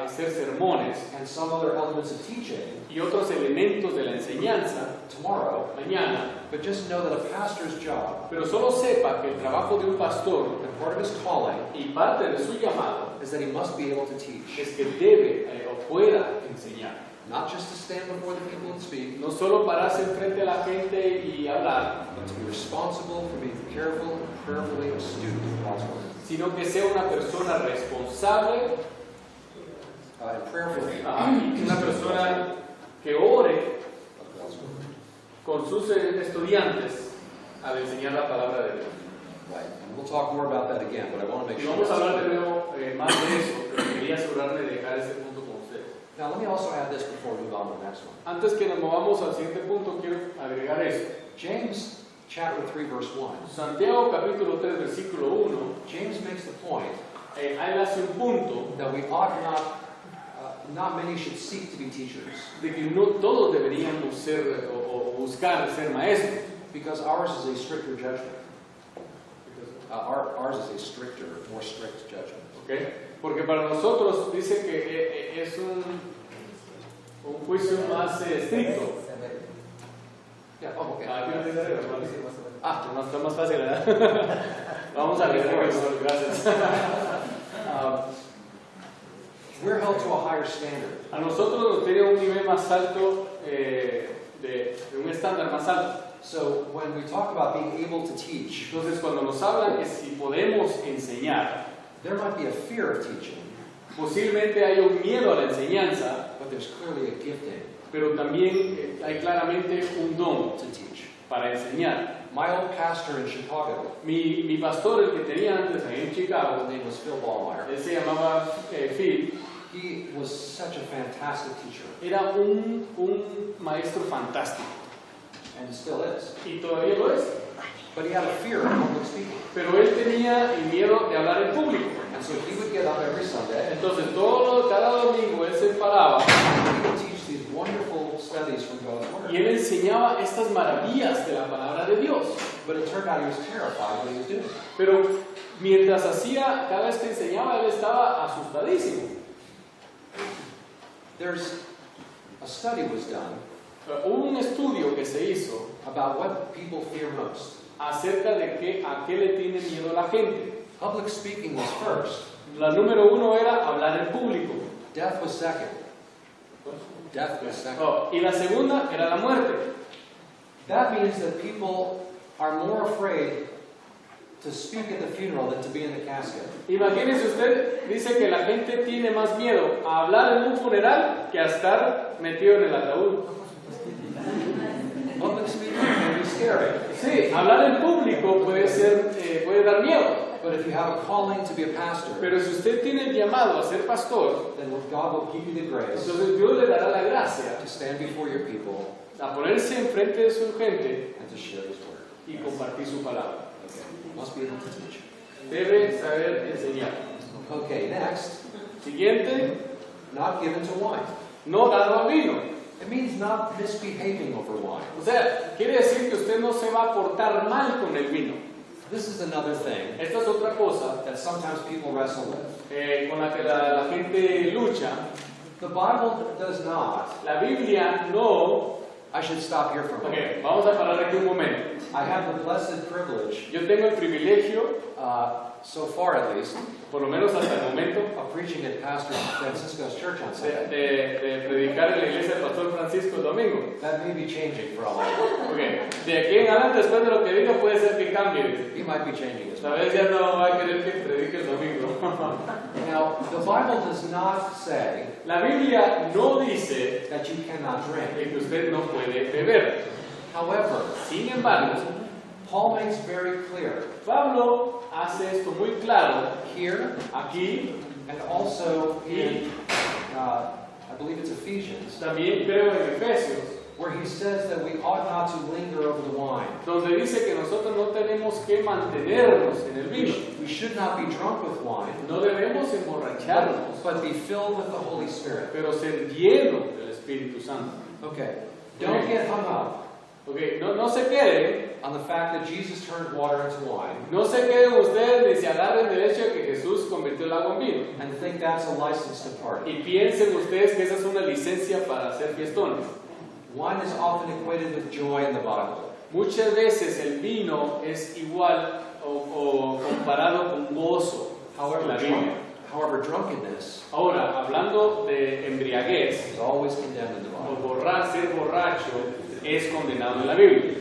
hacer sermones and some other elements of teaching y otros elementos de la enseñanza tomorrow. mañana. But just know that a pastor's job Pero solo sepa que el trabajo de un pastor and part of his calling y parte de su llamado is that he must be able to teach, es que debe o pueda enseñar. not just to stand before the people and speak, No solo pararse enfrente a la gente y hablar, but to be responsible for being careful and prayerfully a student of God's word. sino que sea una persona responsable, And prayerfully una persona que ore of God's word. con sus estudiantes al enseñar la palabra de Dios. Right. And we'll talk more about that again, but I want to make Y sure. vamos a that's hablar de clear. nuevo más de eso, pero quería asegurarme de dejar ese punto con ustedes. Now let me also add this before we move on to the next one. Antes que nos movamos al siguiente punto, quiero agregar esto. James chapter 3 verse 1. Santiago capítulo 3, versículo 1, James makes the point él hace un punto that we ought not many should seek to be teachers, de que no todos deberíamos ser o buscar ser maestros. because ours is a stricter judgment. Ours is a stricter, more strict judgment. ¿Okay? Porque para nosotros dice que es un juicio más estricto. Yeah, oh, okay. Ah, ¿qué dice? No está más fácil, ¿verdad? Vamos a leer, gracias. We're held to a higher standard. A nosotros nos tiene un nivel más alto, de un estándar más alto. So when we talk about being able to teach, Entonces, cuando nos hablan que si podemos enseñar, there might be a fear of teaching, posiblemente haya un miedo a la enseñanza, but there's clearly a gifting pero también hay claramente un don to teach. para enseñar. My old pastor in Chicago, Mi pastor, el que tenía antes ahí en Chicago, his name was Phil Ballmeyer. él se llamaba Phil, He was such a fantastic teacher, era un maestro fantástico, and still is. y todavía lo es, But he had a fear of public speaking. pero él tenía el miedo de hablar en público. And so he would get up every Sunday, Entonces cada domingo él se paraba and he would teach these wonderful studies from God's y Word. él enseñaba estas maravillas de la palabra de Dios. But it turned out he was terrified what he was doing. Pero mientras hacía, cada vez que enseñaba, él estaba asustadísimo. There's a study was done Hubo un estudio que se hizo about what people fear most. acerca de a qué le tiene miedo la gente. Public speaking was first. La número uno era hablar en público. Death was second. Death was second. Y la segunda era la muerte. That means that people are more afraid to speak at the funeral than to be in the casket. Imagínese usted, dice que la gente tiene más miedo a hablar en un funeral que a estar metido en el ataúd. Public speaking can be scary. Sí, hablar en público puede dar miedo. But if you have a calling to be a pastor, Pero si usted tiene el llamado a ser pastor, then God will give you the grace entonces Dios le dará la gracia to stand before your people a ponerse enfrente de su gente and to share His word. y compartir su palabra. Okay. Must be able to teach. Debe saber enseñar. Okay, next, Siguiente, not given to wine. no dado al vino. It means not misbehaving over wine. O sea, quiere decir que usted no se va a portar mal con el vino. This is another thing Esta es otra cosa that sometimes people wrestle with. con la que la gente lucha. The Bible does not. La Biblia no... I should stop here for a moment. Ok, vamos a parar aquí un momento. I have the blessed privilege, Yo tengo el privilegio, so far at least, por lo menos hasta el momento, of preaching at Pastor Francisco's church on Sunday. de predicar en la iglesia del Pastor Francisco el domingo. That may be changing for all I know. Okay. De aquí en adelante, después de lo que diga, puede ser que cambie. He might be changing as Tal well. vez ya no va a querer que predique el domingo. Now, the Bible does not say La Biblia no dice that you cannot drink. que usted no puede beber. However, Sin embargo, Paul makes very clear Pablo hace esto muy claro here aquí, and also in, I believe it's Ephesians, también creo en Efesios, where he says that we ought not to linger over the wine. donde dice que nosotros no tenemos que mantenernos en el vino. We should not be drunk with wine, No debemos emborracharnos, but be filled with the Holy Spirit. pero ser llenos del Espíritu Santo. Okay, don't get hung up Okay, no se queden, on the fact that Jesus turned water into wine no se queden ustedes ni se agarren del hecho de que Jesús convirtió el agua en vino. and think that's a license to party. Y piensen ustedes que esa es una licencia para hacer fiestones. Wine is often equated with joy in the Bible. Muchas veces el vino es igual o comparado con gozo en la Biblia. However, drunkenness Ahora, hablando de embriaguez, is always condemned in the o Bible. ser borracho es condenado en la Biblia.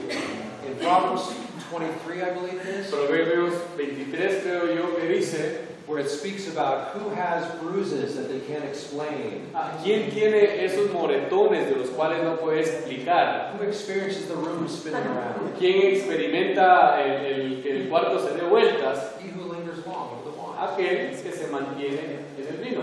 In Proverbs 23, I believe it is, Proverbios 23 creo yo que dice, where it speaks about who has bruises that they can't explain, ¿quién tiene esos moretones de los cuales no puede explicar? who experiences the room spinning around, ¿Quién experimenta que el cuarto se dé vueltas? he who lingers long over the wine. Aquel que se mantiene en el vino.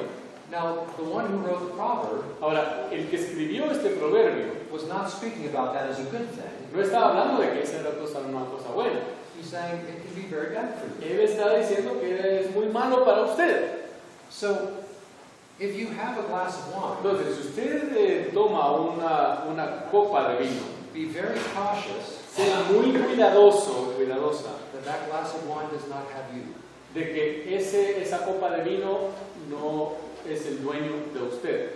Now, the one who wrote the proverb Ahora, el que escribió este proverbio was not speaking about that as a good thing. no está hablando de que esa era una cosa buena. He's saying it can be very bad for you. Él está diciendo que es muy malo para usted. So, if you have a glass of wine, Entonces, si usted toma una copa de vino, be very cautious sea muy cuidadosa, that that glass of wine does not have you. de que esa copa de vino no es el dueño de usted.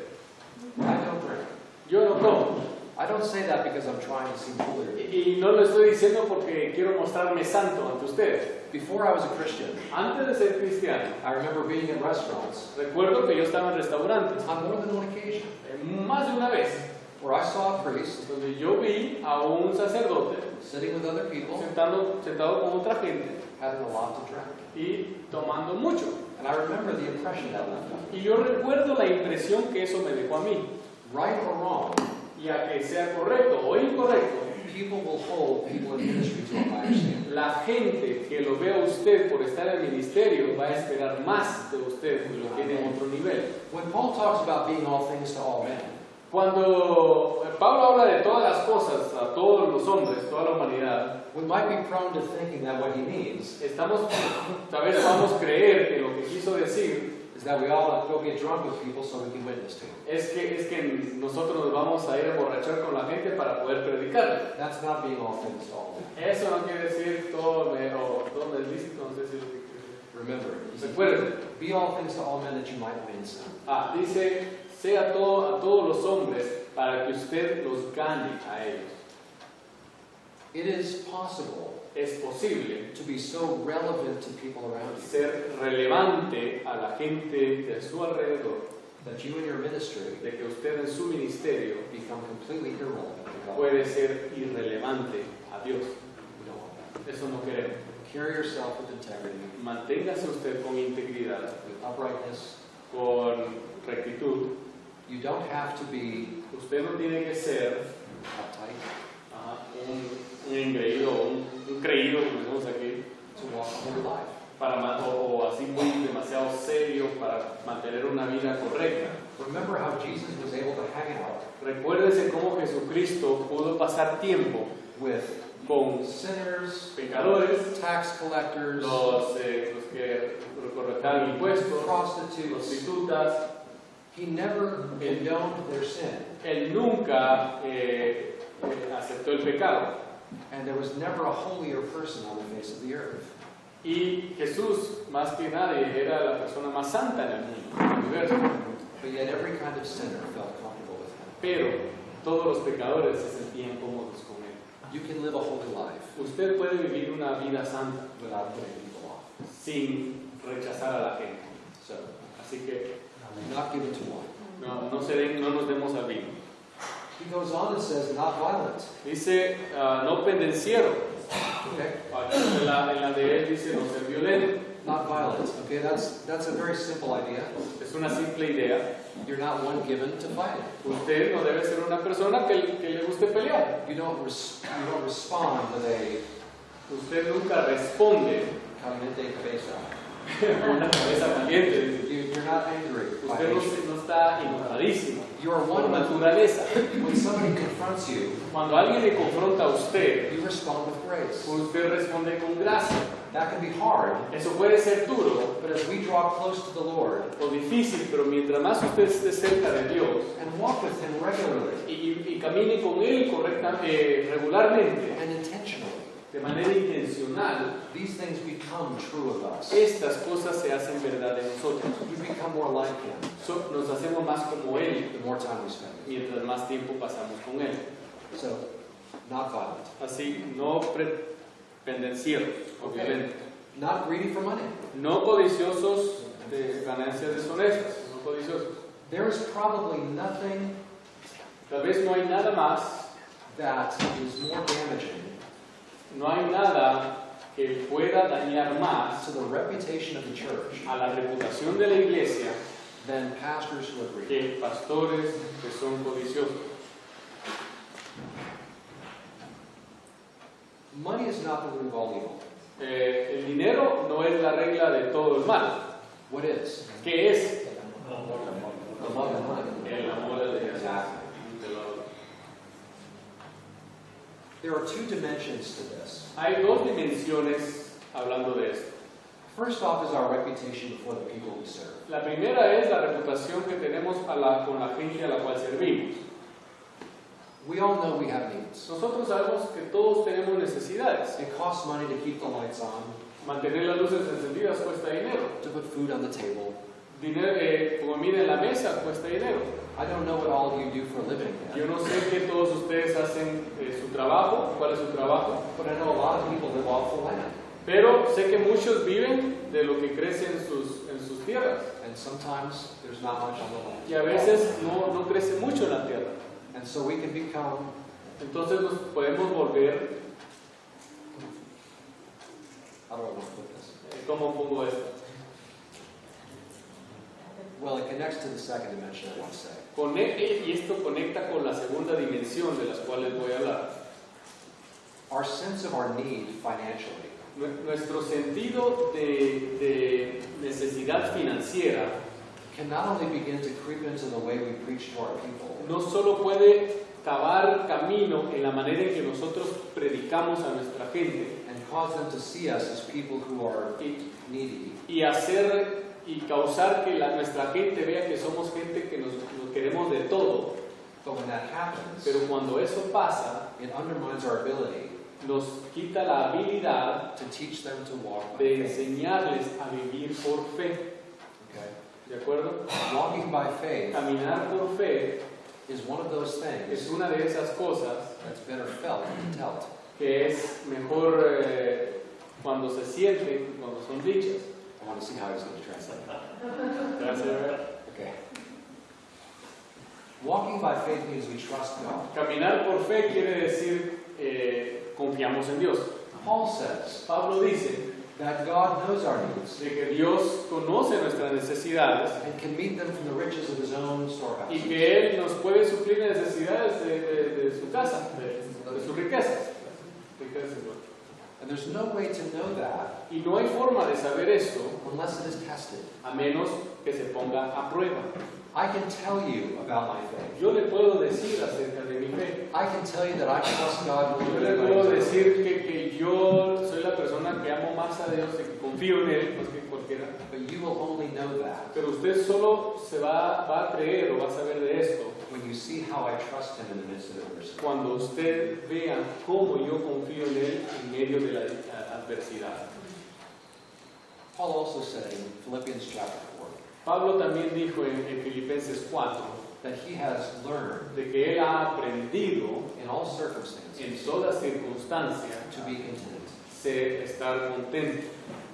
I don't drink. Yo no tomo. I don't say that because I'm trying to seem cooler. Y no lo estoy diciendo porque quiero mostrarme santo ante usted. Before I was a Christian, Antes de ser cristiano, I remember being in restaurants recuerdo que yo estaba en restaurantes, on more than one occasion más de una vez, where I saw a priest donde yo vi a un sacerdote sitting with other people sentado con otra gente having a lot to drink. y tomando mucho. And I remember the impression that left on me. Y yo recuerdo la impresión que eso me dejó a mí. Right or wrong, y a que sea correcto o incorrecto, people will hold people in ministry to a higher standard. la gente que lo vea a usted por estar en el ministerio va a esperar más de usted, pues lo tiene en otro nivel. When Paul talks about being all things to all men, Cuando Pablo habla de todas las cosas, a todos los hombres, toda la humanidad, we might be prone to thinking that what he means tal vez vamos a creer que lo que quiso decir is that we all go get drunk with people so we can witness to them. es que nosotros nos vamos a ir a emborrachar con la gente para poder predicar. That's not being all things to all men. Eso no quiere decir todo me es lícito, no sé si lo que quiere decir. Remember, Recuerden, be all things to all men that you might win some. dice, sea a todos los hombres para que usted los gane a ellos. It is possible Es posible to be so relevant to people around you ser relevante a la gente de su alrededor, that you in your ministry de que usted en su ministerio become completely irrelevant to God. puede ser irrelevante a Dios. We don't want that. Eso no queremos. Carry yourself with integrity, Manténgase usted con integridad, with uprightness. con rectitud. You don't have to be Usted no tiene que ser uptight un engreído, un creído, como decimos aquí, to walk a holy life. o así muy demasiado serio para mantener una vida correcta. Remember how Jesus was able to hang out Recuérdese cómo Jesucristo pudo pasar tiempo with con sinners, pecadores, tax collectors, los que recolectaban impuestos, prostitutes. prostitutas. He never condoned their sin, Él nunca aceptó el pecado. and there was never a holier person on the face of the earth. Y Jesús, más que nadie, era la persona más santa en el mundo, en el universo. But yet every kind of sinner felt comfortable with him. Pero todos los pecadores se sentían cómodos con él. You can live a holy life Usted puede vivir una vida santa without putting people off. sin rechazar a la gente. So, Así que not given to one. no nos demos al vino. He goes on and says, not violent. Dice, no pendenciero. Okay? En la de él dice, no ser violento. Not violent. Okay, that's a very simple idea. Es una simple idea. You're not one given to fighting. Usted no debe ser una persona que le guste pelear. You don't respond with a Usted nunca responde caliente cabeza. con una cabeza caliente. You're not angry. by Usted nature. no está enojadísimo. You are Por one with naturaleza. when somebody confronts you, Cuando alguien le confronta a usted, you respond with grace. usted responde con gracia. That can be hard, Eso puede ser duro but as we draw close to the Lord o difícil, pero mientras más usted esté cerca de Dios and walk with Him regularly y camine con Él regularmente, and intentionally, de manera intencional, these things become true of us. estas cosas se hacen verdad en nosotros. We become more like Him Nos hacemos más como Él the more time we spend with Him. mientras más tiempo pasamos con Él. So, not violent. Así, no pendencieros o Okay. violentos. Not greedy for money. No codiciosos de ganancias deshonestas, no codiciosos. There is probably nothing Tal vez no hay nada más, that is more damaging no hay nada que pueda dañar más to the reputation of the church a la reputación de la iglesia than pastors who are greedy. que pastores que son codiciosos. Money is not the root of all evil. El dinero no es la regla de todo el mal. What is? ¿Qué es? The love of money. El amor de Dios. Exactly. There are two dimensions to this. Hay dos dimensiones hablando de esto. First off is our reputation before the people we serve. La primera es la reputación que tenemos con la gente a la cual servimos. We all know we have needs. Nosotros sabemos que todos tenemos necesidades. It costs money to keep the lights on, Mantener las luces encendidas cuesta dinero. to put food on the table. Comida en la mesa cuesta dinero. I don't know what all of you do for a living Yo yet, no sé qué todos ustedes hacen su trabajo, cuál es su trabajo, but I know a lot of people live off the land. pero sé que muchos viven de lo que crece en sus tierras. And sometimes there's not much on the land. Y a veces no crece mucho en la tierra. And so we can become, Entonces nos podemos volver, how do I want to put this? ¿cómo pongo esto? Well, it connects to the second dimension I want to say. Y esto conecta con la segunda dimensión de las cuales voy a hablar. Our sense of our need financially Nuestro sentido de necesidad financiera can not only begin to creep into the way we preach to our people, no solo puede cavar camino en la manera en que nosotros predicamos a nuestra gente and cause them to see us as people who are needy, y hacer y causar que nuestra gente vea que somos gente que nos queremos de todo, but when that happens, pero cuando eso pasa it undermines our ability nos quita la habilidad to teach them to walk by de faith. enseñarles a vivir por fe, Okay? ¿de acuerdo? Walking by faith Caminar por fe is one of those es things una de esas cosas that's better felt than told. que es mejor cuando se sienten que cuando son dichas. I want to see how he's going to translate that. Gracias. Okay. Walking by faith means we trust God. Caminar por fe quiere decir confiamos en Dios. Paul says Pablo dice that God knows our needs de que Dios conoce nuestras necesidades and can meet them from the riches of his own y storehouse. que Él nos puede suplir necesidades de su casa, de sus riquezas. And there's no way to know that Y no hay forma de saber esto unless it is tested. a menos que se ponga a prueba. I can tell you about my faith. Yo le puedo decir acerca de mi fe. I can tell you that I trust God more Yo than le anybody puedo else. decir que yo soy la persona que amo más a Dios y que confío en Él más que cualquiera. But you will only know that Pero usted solo se va a creer o va a saber de esto when you see how I trust him in the midst of adversity. cuando usted vea cómo yo confío en Él en medio de la adversidad. Paul also said in Philippians chapter 4 Pablo también dijo en Filipenses 4 that he has learned de que él ha aprendido in all circumstances en toda circunstancia to be content. estar contento.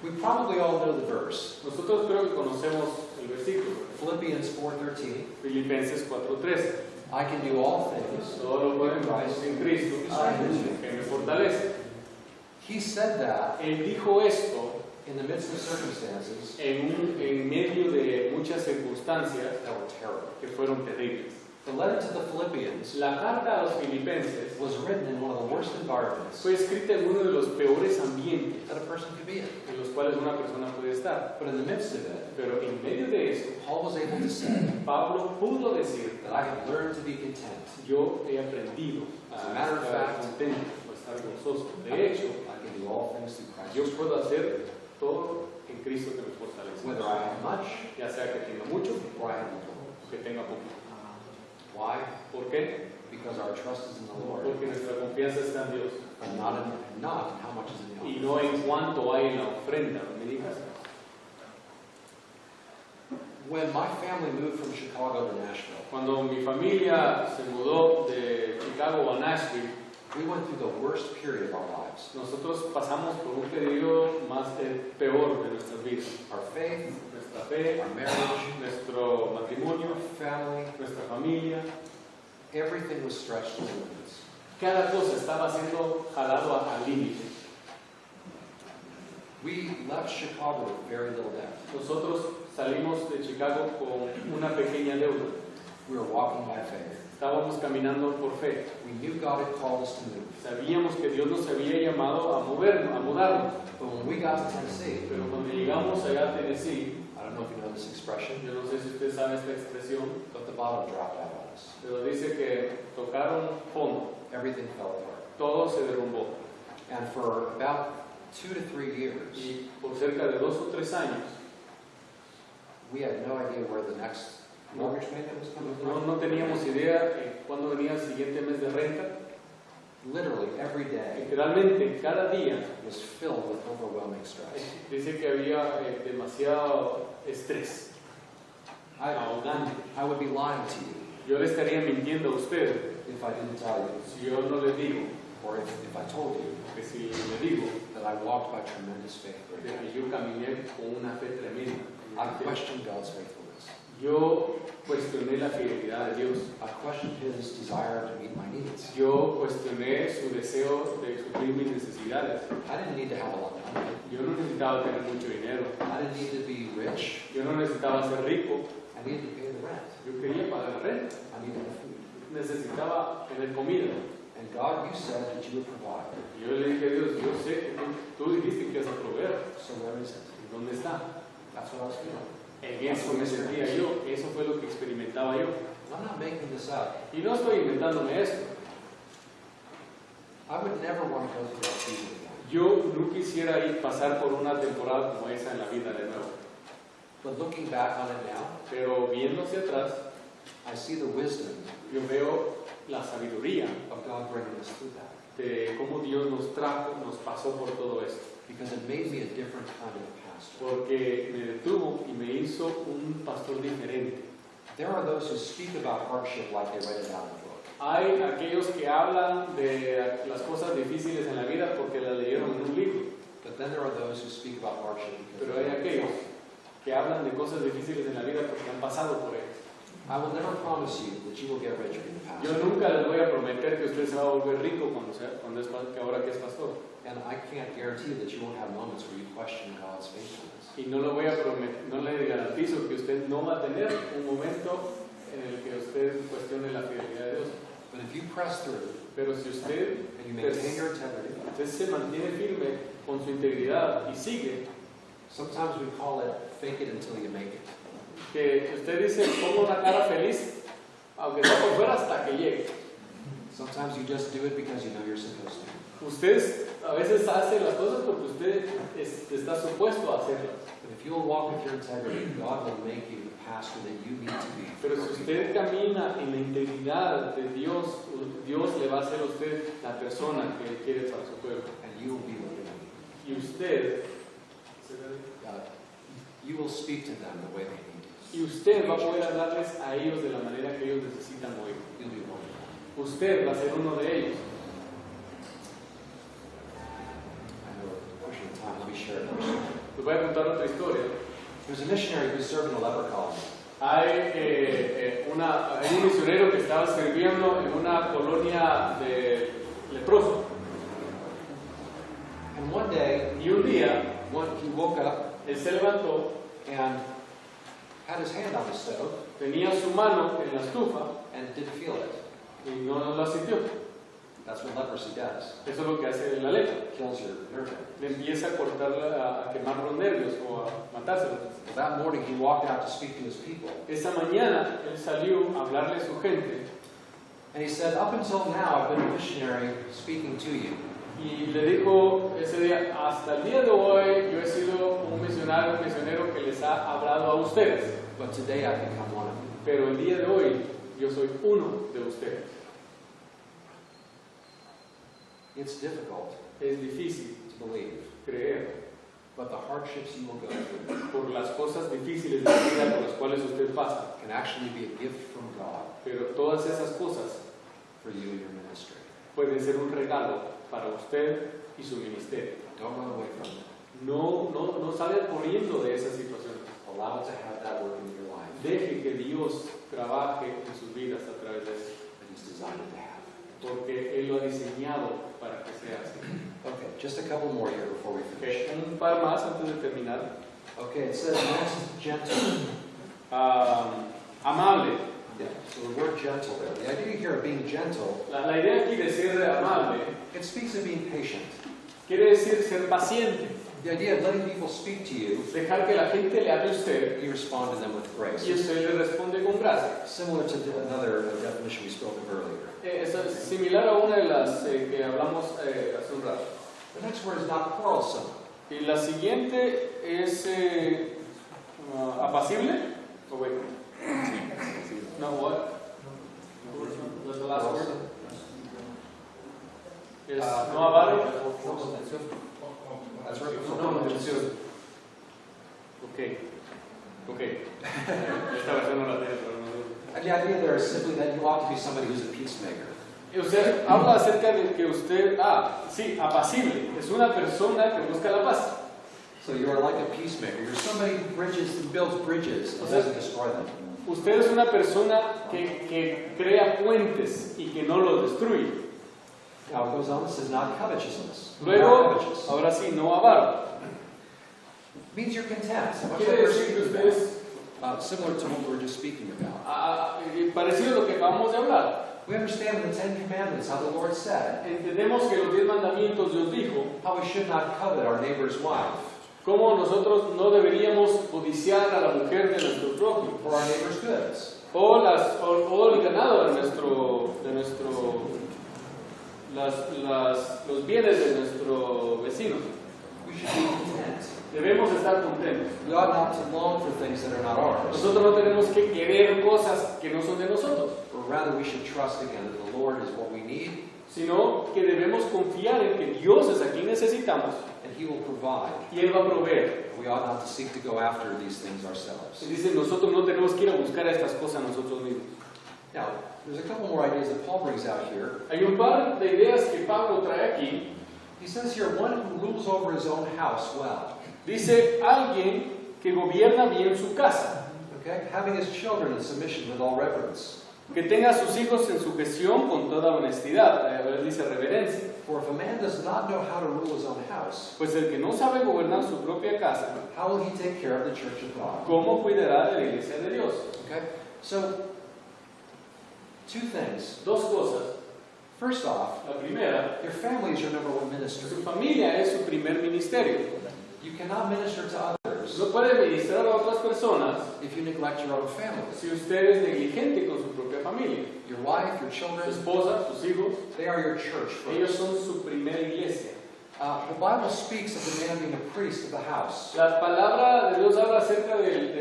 We probably all know the verse. Nosotros creo que conocemos el versículo, Philippians 4:13. Filipenses 4:13. I can do all things. Todo lo puedo en Cristo que me fortalece. He said that Él dijo esto in the midst of circumstances en medio de muchas circunstancias that were terrible. que fueron terribles. The letter to the Philippians La carta a los filipenses was written in one of the worst environments fue escrita en uno de los peores ambientes that a person could be in. en los cuales una persona puede estar. But in the midst of it, Pero en medio de eso, Paul was able to say Pablo pudo decir, that I have learned to be content. yo he aprendido As a a matter of estar fact, contento, a estar gozoso. De hecho, I can do all things through Christ. yo puedo hacer todo en Cristo que me fortalece. Whether I have much Ya sea que tenga mucho or I have little. o que tenga poco. Why? ¿Por qué? Because our trust is in the Lord Porque nuestra confianza está en Dios and not in how much is in the y offering. no en cuánto hay en la ofrenda. ¿Me digas? When my family moved from Chicago to Nashville, Cuando mi familia se mudó de Chicago a Nashville, we went through the worst period of our lives. nosotros pasamos por un periodo peor de nuestras vidas. Our faith, Nuestra fe, our marriage, nuestro matrimonio, our family, nuestra familia, everything was stretched to the limits. cada cosa estaba siendo jalado al límite. We left Chicago with very little debt. Nosotros salimos de Chicago con una pequeña deuda. We were walking by faith. Estábamos caminando por fe. We knew God had called us to move. Sabíamos que Dios nos había llamado a movernos, a mudarnos. But when we got to Tennessee, Pero cuando llegamos allá a Tennessee, I don't know if you know this expression, yo no sé si usted sabe esta expresión, but the bottom dropped out on us. pero dice que tocaron fondo, Everything fell apart. todo se derrumbó. And for about 2 to 3 years, Y por cerca de 2 o 3 años, we had no idea where the next mortgage payment was coming from. no teníamos idea cuándo venía el siguiente mes de renta. Literally every day Literalmente, cada día was filled with overwhelming stress. dice que había demasiado estrés, ahogante. I would be lying to you Yo le estaría mintiendo a usted if I didn't tell you, si yo no le digo, or if I told you que si le digo that I walked by tremendous faith. de que yo caminé con una fe tremenda. I questioned God's faithfulness. Yo cuestioné la fidelidad de Dios. I questioned His desire to meet my needs. Yo cuestioné su deseo de suplir mis necesidades. I didn't need to have a lot of money. Yo Yo no necesitaba tener mucho dinero. I didn't need to be rich. Yo no necesitaba ser rico. I needed to pay the rent. Yo quería pagar renta. I needed the food. Necesitaba tener comida. And God, you said that you would provide. Y yo le dije a Dios, yo sé que tú dijiste que ibas a proveer. So where is it? ¿Dónde está? That's what I was feeling. En eso me sentía yo. Eso fue lo que experimentaba yo. I'm not making this up. Y no estoy inventándome esto. I would never want to go through that season again. Yo no quisiera ir pasar por una temporada como esa en la vida de nuevo. But looking back on it now, Pero viendo hacia atrás, I see the wisdom yo veo la sabiduría of God bringing us through that. de cómo Dios nos trajo, nos pasó por todo esto. Because it made me a different kind of pastor. Porque me detuvo y me hizo un pastor diferente. There are those who speak about hardship like they read it out in the book. Hay aquellos que hablan de las cosas difíciles en la vida porque las leyeron en un libro. But then there are those who speak about hardship because Pero hay aquellos que hablan de cosas difíciles en la vida porque han pasado por ellas. I will never promise you that you will get rich being a Yo pastor. nunca les voy a prometer que usted se va a volver rico que ahora que es pastor. And I can't guarantee that you won't have moments where you question God's faithfulness. Y no le voy a prometer, no le garantizo que usted no va a tener un momento en el que usted cuestione la fidelidad de Dios. But if you press through Pero si usted, and you maintain your integrity, usted se mantiene firme con su integridad y sigue, sometimes we call it fake it until you make it. que usted dice, pongo una cara feliz, aunque sea por fuera hasta que llegue. Sometimes you just do it because you know you're supposed to. Usted a veces hace las cosas porque usted está supuesto a hacerlas. But if you will walk with your integrity, God will make you the pastor that you need to be. Pero si usted camina en la integridad de Dios, Dios le va a hacer a usted la persona que Él quiere para su pueblo. And you will be what they need. Y usted, You will speak to them the way they need to. y usted va a poder hablarles a ellos de la manera que ellos necesitan oír. You'll be one of them. Usted va a ser uno de ellos. I know we're pushing time. Let me share another story. Les voy a contar otra historia. There's a missionary who served in a leper colony. Hay un misionero que estaba sirviendo en una colonia de leprosos. And one day, Y un día, he woke up él se levantó, and had his hand on the stove tenía su mano en la estufa and didn't feel it. y no la sintió. That's what leprosy does. Eso es lo que hace la lepra. Kills your nerve endings. Le empieza a cortarla, a quemar los nervios o a matárselos. Well, that morning he walked out to speak to his people. Esa mañana él salió a hablarle a su gente And he said, up until now I've been a missionary speaking to you. y le dijo ese día, hasta el día de hoy yo he sido un misionero que les ha hablado a ustedes, But today I've become one of you. pero el día de hoy yo soy uno de ustedes. It's difficult Es difícil to believe, creer but the hardships you will go through por las cosas difíciles de la vida por las cuales usted pasa, can actually be a gift from God pero todas esas cosas for you and your ministry. pueden ser un regalo para usted y su ministerio. Don't run away from it. No salga corriendo de esas situaciones. Allow it to have that work in your life Deje que Dios trabaje en sus vidas a través de eso, that He's designed it to have. porque Él lo ha diseñado para que sea así. Okay, just a couple more here before we finish. Okay, un par más antes de terminar. Okay, it says next, gentle. Amable. Yeah, so the word gentle there. The idea here of being gentle, La idea aquí de ser amable it speaks of being patient. quiere decir ser paciente, The idea of letting people speak to you, dejar que la gente le hable a usted you respond to them with grace. y usted le responde con gracia. Similar to another definition we spoke of earlier. Es similar a una de las que hablamos hace un rato. The next word is not quarrelsome. Y la siguiente es apacible. Oh, wait. No, what? What's the last word? Es no avaro. That's right. No contención. Ok. Esta versión no la tiene, pero no. And the idea there is simply that you ought to be somebody who's a peacemaker. Y usted habla acerca de que usted, sí, apacible. Es una persona que busca la paz. So you are like a peacemaker. You're somebody who builds bridges and doesn't destroy them. Usted es una persona que crea puentes y que no los destruye. Now it goes on, it says not covetousness. Luego, Not covetous. ahora sí, no avaro. means you're content. Much like Quiere we're decir que speaking about. ustedes, Similar to what we were just speaking about. parecido a lo que acabamos de hablar, We understand in the Ten Commandments how the Lord said entendemos que los 10 mandamientos Dios dijo, how we should not covet our neighbor's wife cómo nosotros no deberíamos codiciar a la mujer de nuestro prójimo, or our neighbor's goods. o el ganado de los bienes de nuestro vecino. We should be content. Debemos estar contentos. We ought not to long for things that are not ours, Nosotros no tenemos que querer cosas que no son de nosotros, but rather we should trust again that the Lord is what we need sino que debemos confiar en que Dios es a quien necesitamos and He will provide. y Él va a proveer. We ought not to seek to go after these things ourselves. Y dice, nosotros no tenemos que ir a buscar estas cosas nosotros mismos. Now, there's a couple more ideas that Paul brings out here. Hay un par de ideas que Pablo trae aquí. He says here, one who rules over his own house well. Dice, alguien que gobierna bien su casa, Okay? Having his children in submission with all reverence. que tenga a sus hijos en sujeción con toda honestidad. Él dice reverencia. For if a man does not know how to rule his own house, Pues el que no sabe gobernar su propia casa, how will he take care of the church of God? ¿cómo cuidará de la iglesia de Dios? Okay? So, two things. Dos cosas. First off, La primera, your family is your number one ministry. su familia es su primer ministerio. You cannot minister to others No puede ministrar a otras personas if you neglect your own family. si usted es negligente con su propia familia. Your wife, your Su children, esposa, sus hijos, they are your church ellos first. son su primera iglesia. The Bible speaks of the man being a priest of the house. La palabra de Dios habla acerca del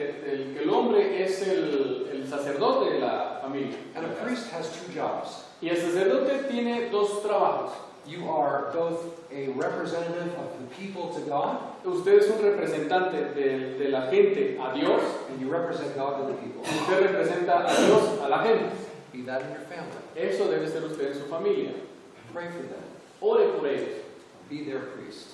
que el hombre es el sacerdote de la familia. And a priest has two jobs. Y el sacerdote tiene dos trabajos. You are both a representative of the people to God, Usted es un representante de la gente a Dios, and you represent God to the people. y usted representa a Dios a la gente. Be that in your family. Eso debe ser usted en su familia. Pray for them. Ore por ellos. Be their priest.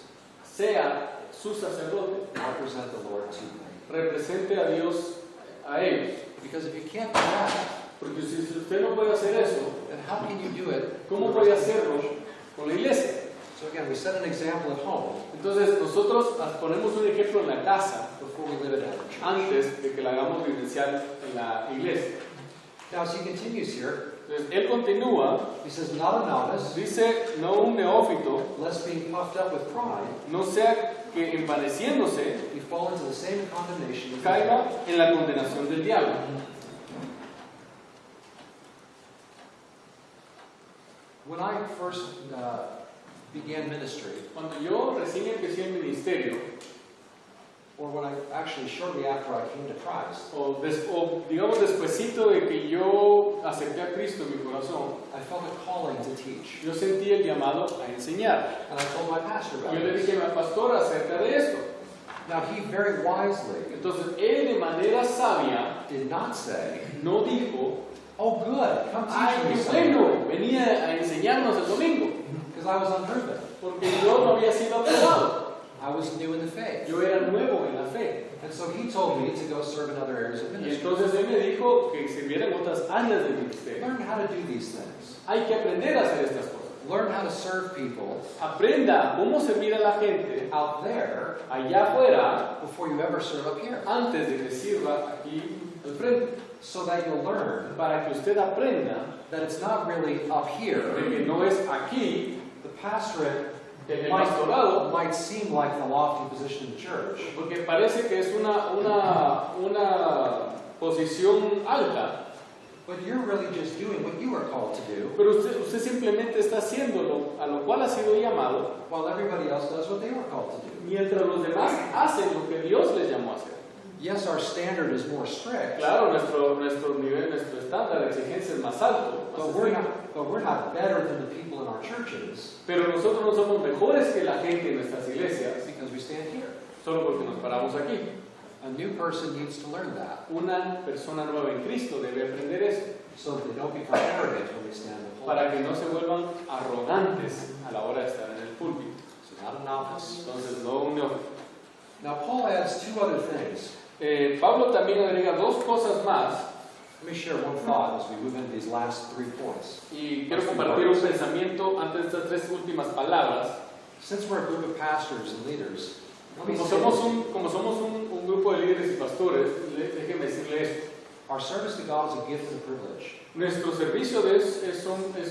Sea su sacerdote. Represent the Lord to them. Represente a Dios a ellos. Because if you can't do that, Porque si usted no puede hacer eso, then how can you do it? ¿cómo puede hacerlo con la iglesia? So again, we set an example at home Entonces nosotros ponemos un ejemplo en la casa before we live it out in church. antes de que la hagamos vivencial en la iglesia. Now, as he continues here, Entonces él continúa, he says, not a novice, dice, no un neófito, lest being puffed up with pride, no sea que envaneciéndose he fall into the same condemnation as the caiga devil. en la condenación del diablo. When I first began ministry, Cuando yo recién empecé el ministerio, or when I actually shortly after I came to Christ, o digamos despuesito de que yo acepté a Cristo en mi corazón, I felt a calling to teach. yo sentí el llamado a enseñar. And I told my pastor about Yo le this. dije a mi pastor acerca de esto. Now, he very wisely Entonces él de manera sabia did not say, no dijo, oh good, come ay, teach me qué something. bueno, venía a enseñarnos el domingo, Because I was unproven. porque yo no había sido aprobado. I was new in the faith. Yo era nuevo en la fe. And so he told me to go serve in other areas of Y ministry. entonces él me dijo que sirviera en otras áreas del ministerio. Learn how to do these things. Hay que aprender a hacer estas cosas. Learn how to serve people Aprenda cómo servir a la gente out there allá afuera before you ever serve up here. antes de que sirva aquí al frente. So that you'll learn Para que usted aprenda that it's not really up de here. que no es aquí, The pastorate el pastorado, might seem like the lofty position in the church, porque parece que es una posición alta, but you're really just doing what you were called to do, pero usted simplemente está haciéndolo a lo cual ha sido llamado, while everybody else does what they were called to do. mientras los demás hacen lo que Dios les llamó a hacer. Yes, our standard is more strict, Claro, nuestro nivel, nuestro estándar de exigencia es más alto, más but estricto. we're not better than the people in our churches Pero nosotros no somos mejores que la gente en nuestras iglesias, because we stand here. solo porque nos paramos aquí. A new person needs to learn that Una persona nueva en Cristo debe aprender eso, so that they don't become arrogant when they stand in the para pulpit. que no se vuelvan arrogantes a la hora de estar en el púlpito. So not a novice. Entonces, no un neófito. Now Paul adds two other things. Pablo también agrega dos cosas más, Let me share one thought as we move into these last 3 points. y quiero compartir un pensamiento antes de estas tres últimas palabras. Since we're a group of pastors and leaders, let me Como say somos pastores, déjenme decirle esto. Our service to God is a gift and a privilege. Nuestro servicio es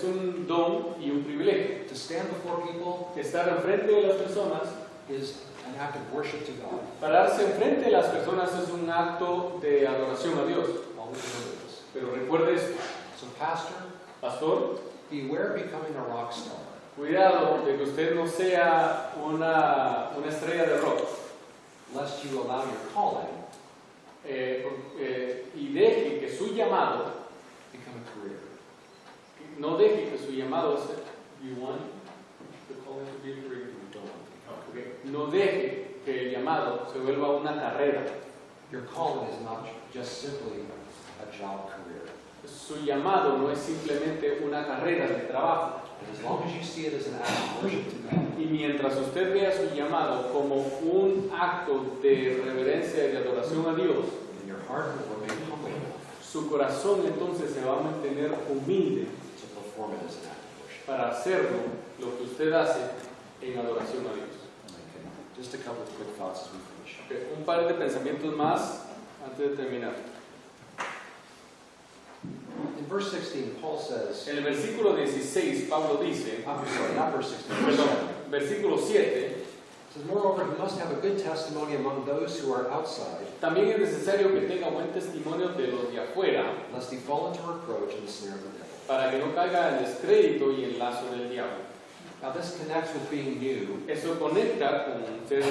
un don y un privilegio. To stand before people Estar enfrente de las personas, is an act of worship to God. pararse enfrente de las personas es un acto de adoración a Dios. Always remember this. Pero recuerde esto, So, pastor, pastor, beware of becoming a rock star. cuidado de que usted no sea una estrella de rock Lest you allow your calling y deje que su llamado, become a career. no deje que su llamado sea, you want the calling to be a career? You don't want to. Okay. No deje que el llamado se vuelva una carrera. Your calling is not just simply a job career. Su llamado no es simplemente una carrera de trabajo. And as long as you see it as an act of worship to God, Y mientras usted vea su llamado como un acto de reverencia y de adoración a Dios, then your heart will remain humble enough su corazón entonces se va a mantener humilde to perform it as an act of worship. para hacerlo lo que usted hace en adoración a Dios. Okay. Just a couple of quick thoughts as we finish. Okay, un par de pensamientos más antes de terminar. In verse 16, Paul says, En el versículo 16, Pablo dice, I'm sorry, not verse 16, verse perdón, 7. versículo 7, It says, moreover, he must have a good testimony among those who are outside, también es necesario que tenga buen testimonio de los de afuera, lest he fall into reproach and the snare of the devil. para que no caiga en descrédito y en lazo del diablo. Now this connects with being new Eso conecta con ser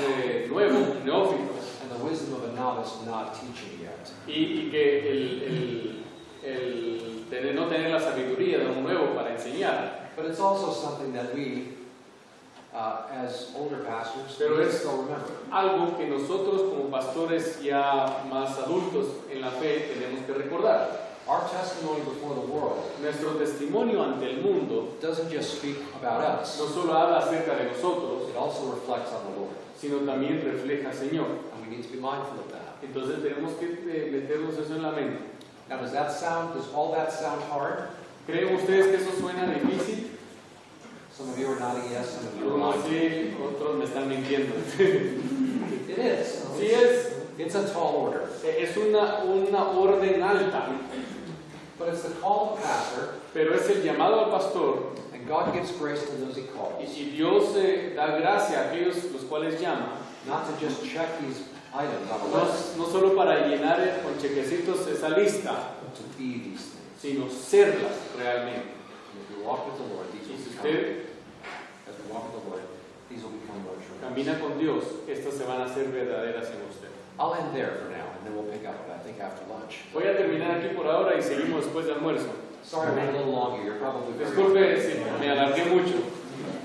nuevo, neófito, and the wisdom of a novice not teaching yet. y que no tener la sabiduría de un nuevo para enseñar. But it's also something that we, as older pastors, Pero we es- still remember. Algo que nosotros como pastores ya más adultos en la fe tenemos que recordar. Our testimony before the world Nuestro testimonio ante el mundo doesn't just speak about us, no solo habla acerca de nosotros, it also reflects on the Lord. sino también refleja al Señor. And we need to be mindful of that. Entonces tenemos que meternos eso en la mente. Now does all that sound hard? ¿Creen ustedes que eso suena difícil? Some of you are nodding yes, some of you are Algunos nodding. sí, otros me están mintiendo. It is. Sí es. It's a tall order. Es una orden alta, But it's the call of the pastor, pero es el llamado al pastor and God gives grace to those he calls. y Dios da gracia a aquellos los cuales llama, Not to just check these items on a list, no solo para llenar con chequecitos esa lista, but to be these things. sino serlas realmente. And if we walk with the Lord, these Y will si become, usted as we walk with the Lord, these will become more true. camina con Dios, estas se van a hacer verdaderas en usted. I'll end there for now, and then we'll pick up, I think, after lunch. Voy a terminar aquí por ahora y seguimos después de almuerzo. Sorry I went a little longer. You're probably very Disculpe si me alargué mucho.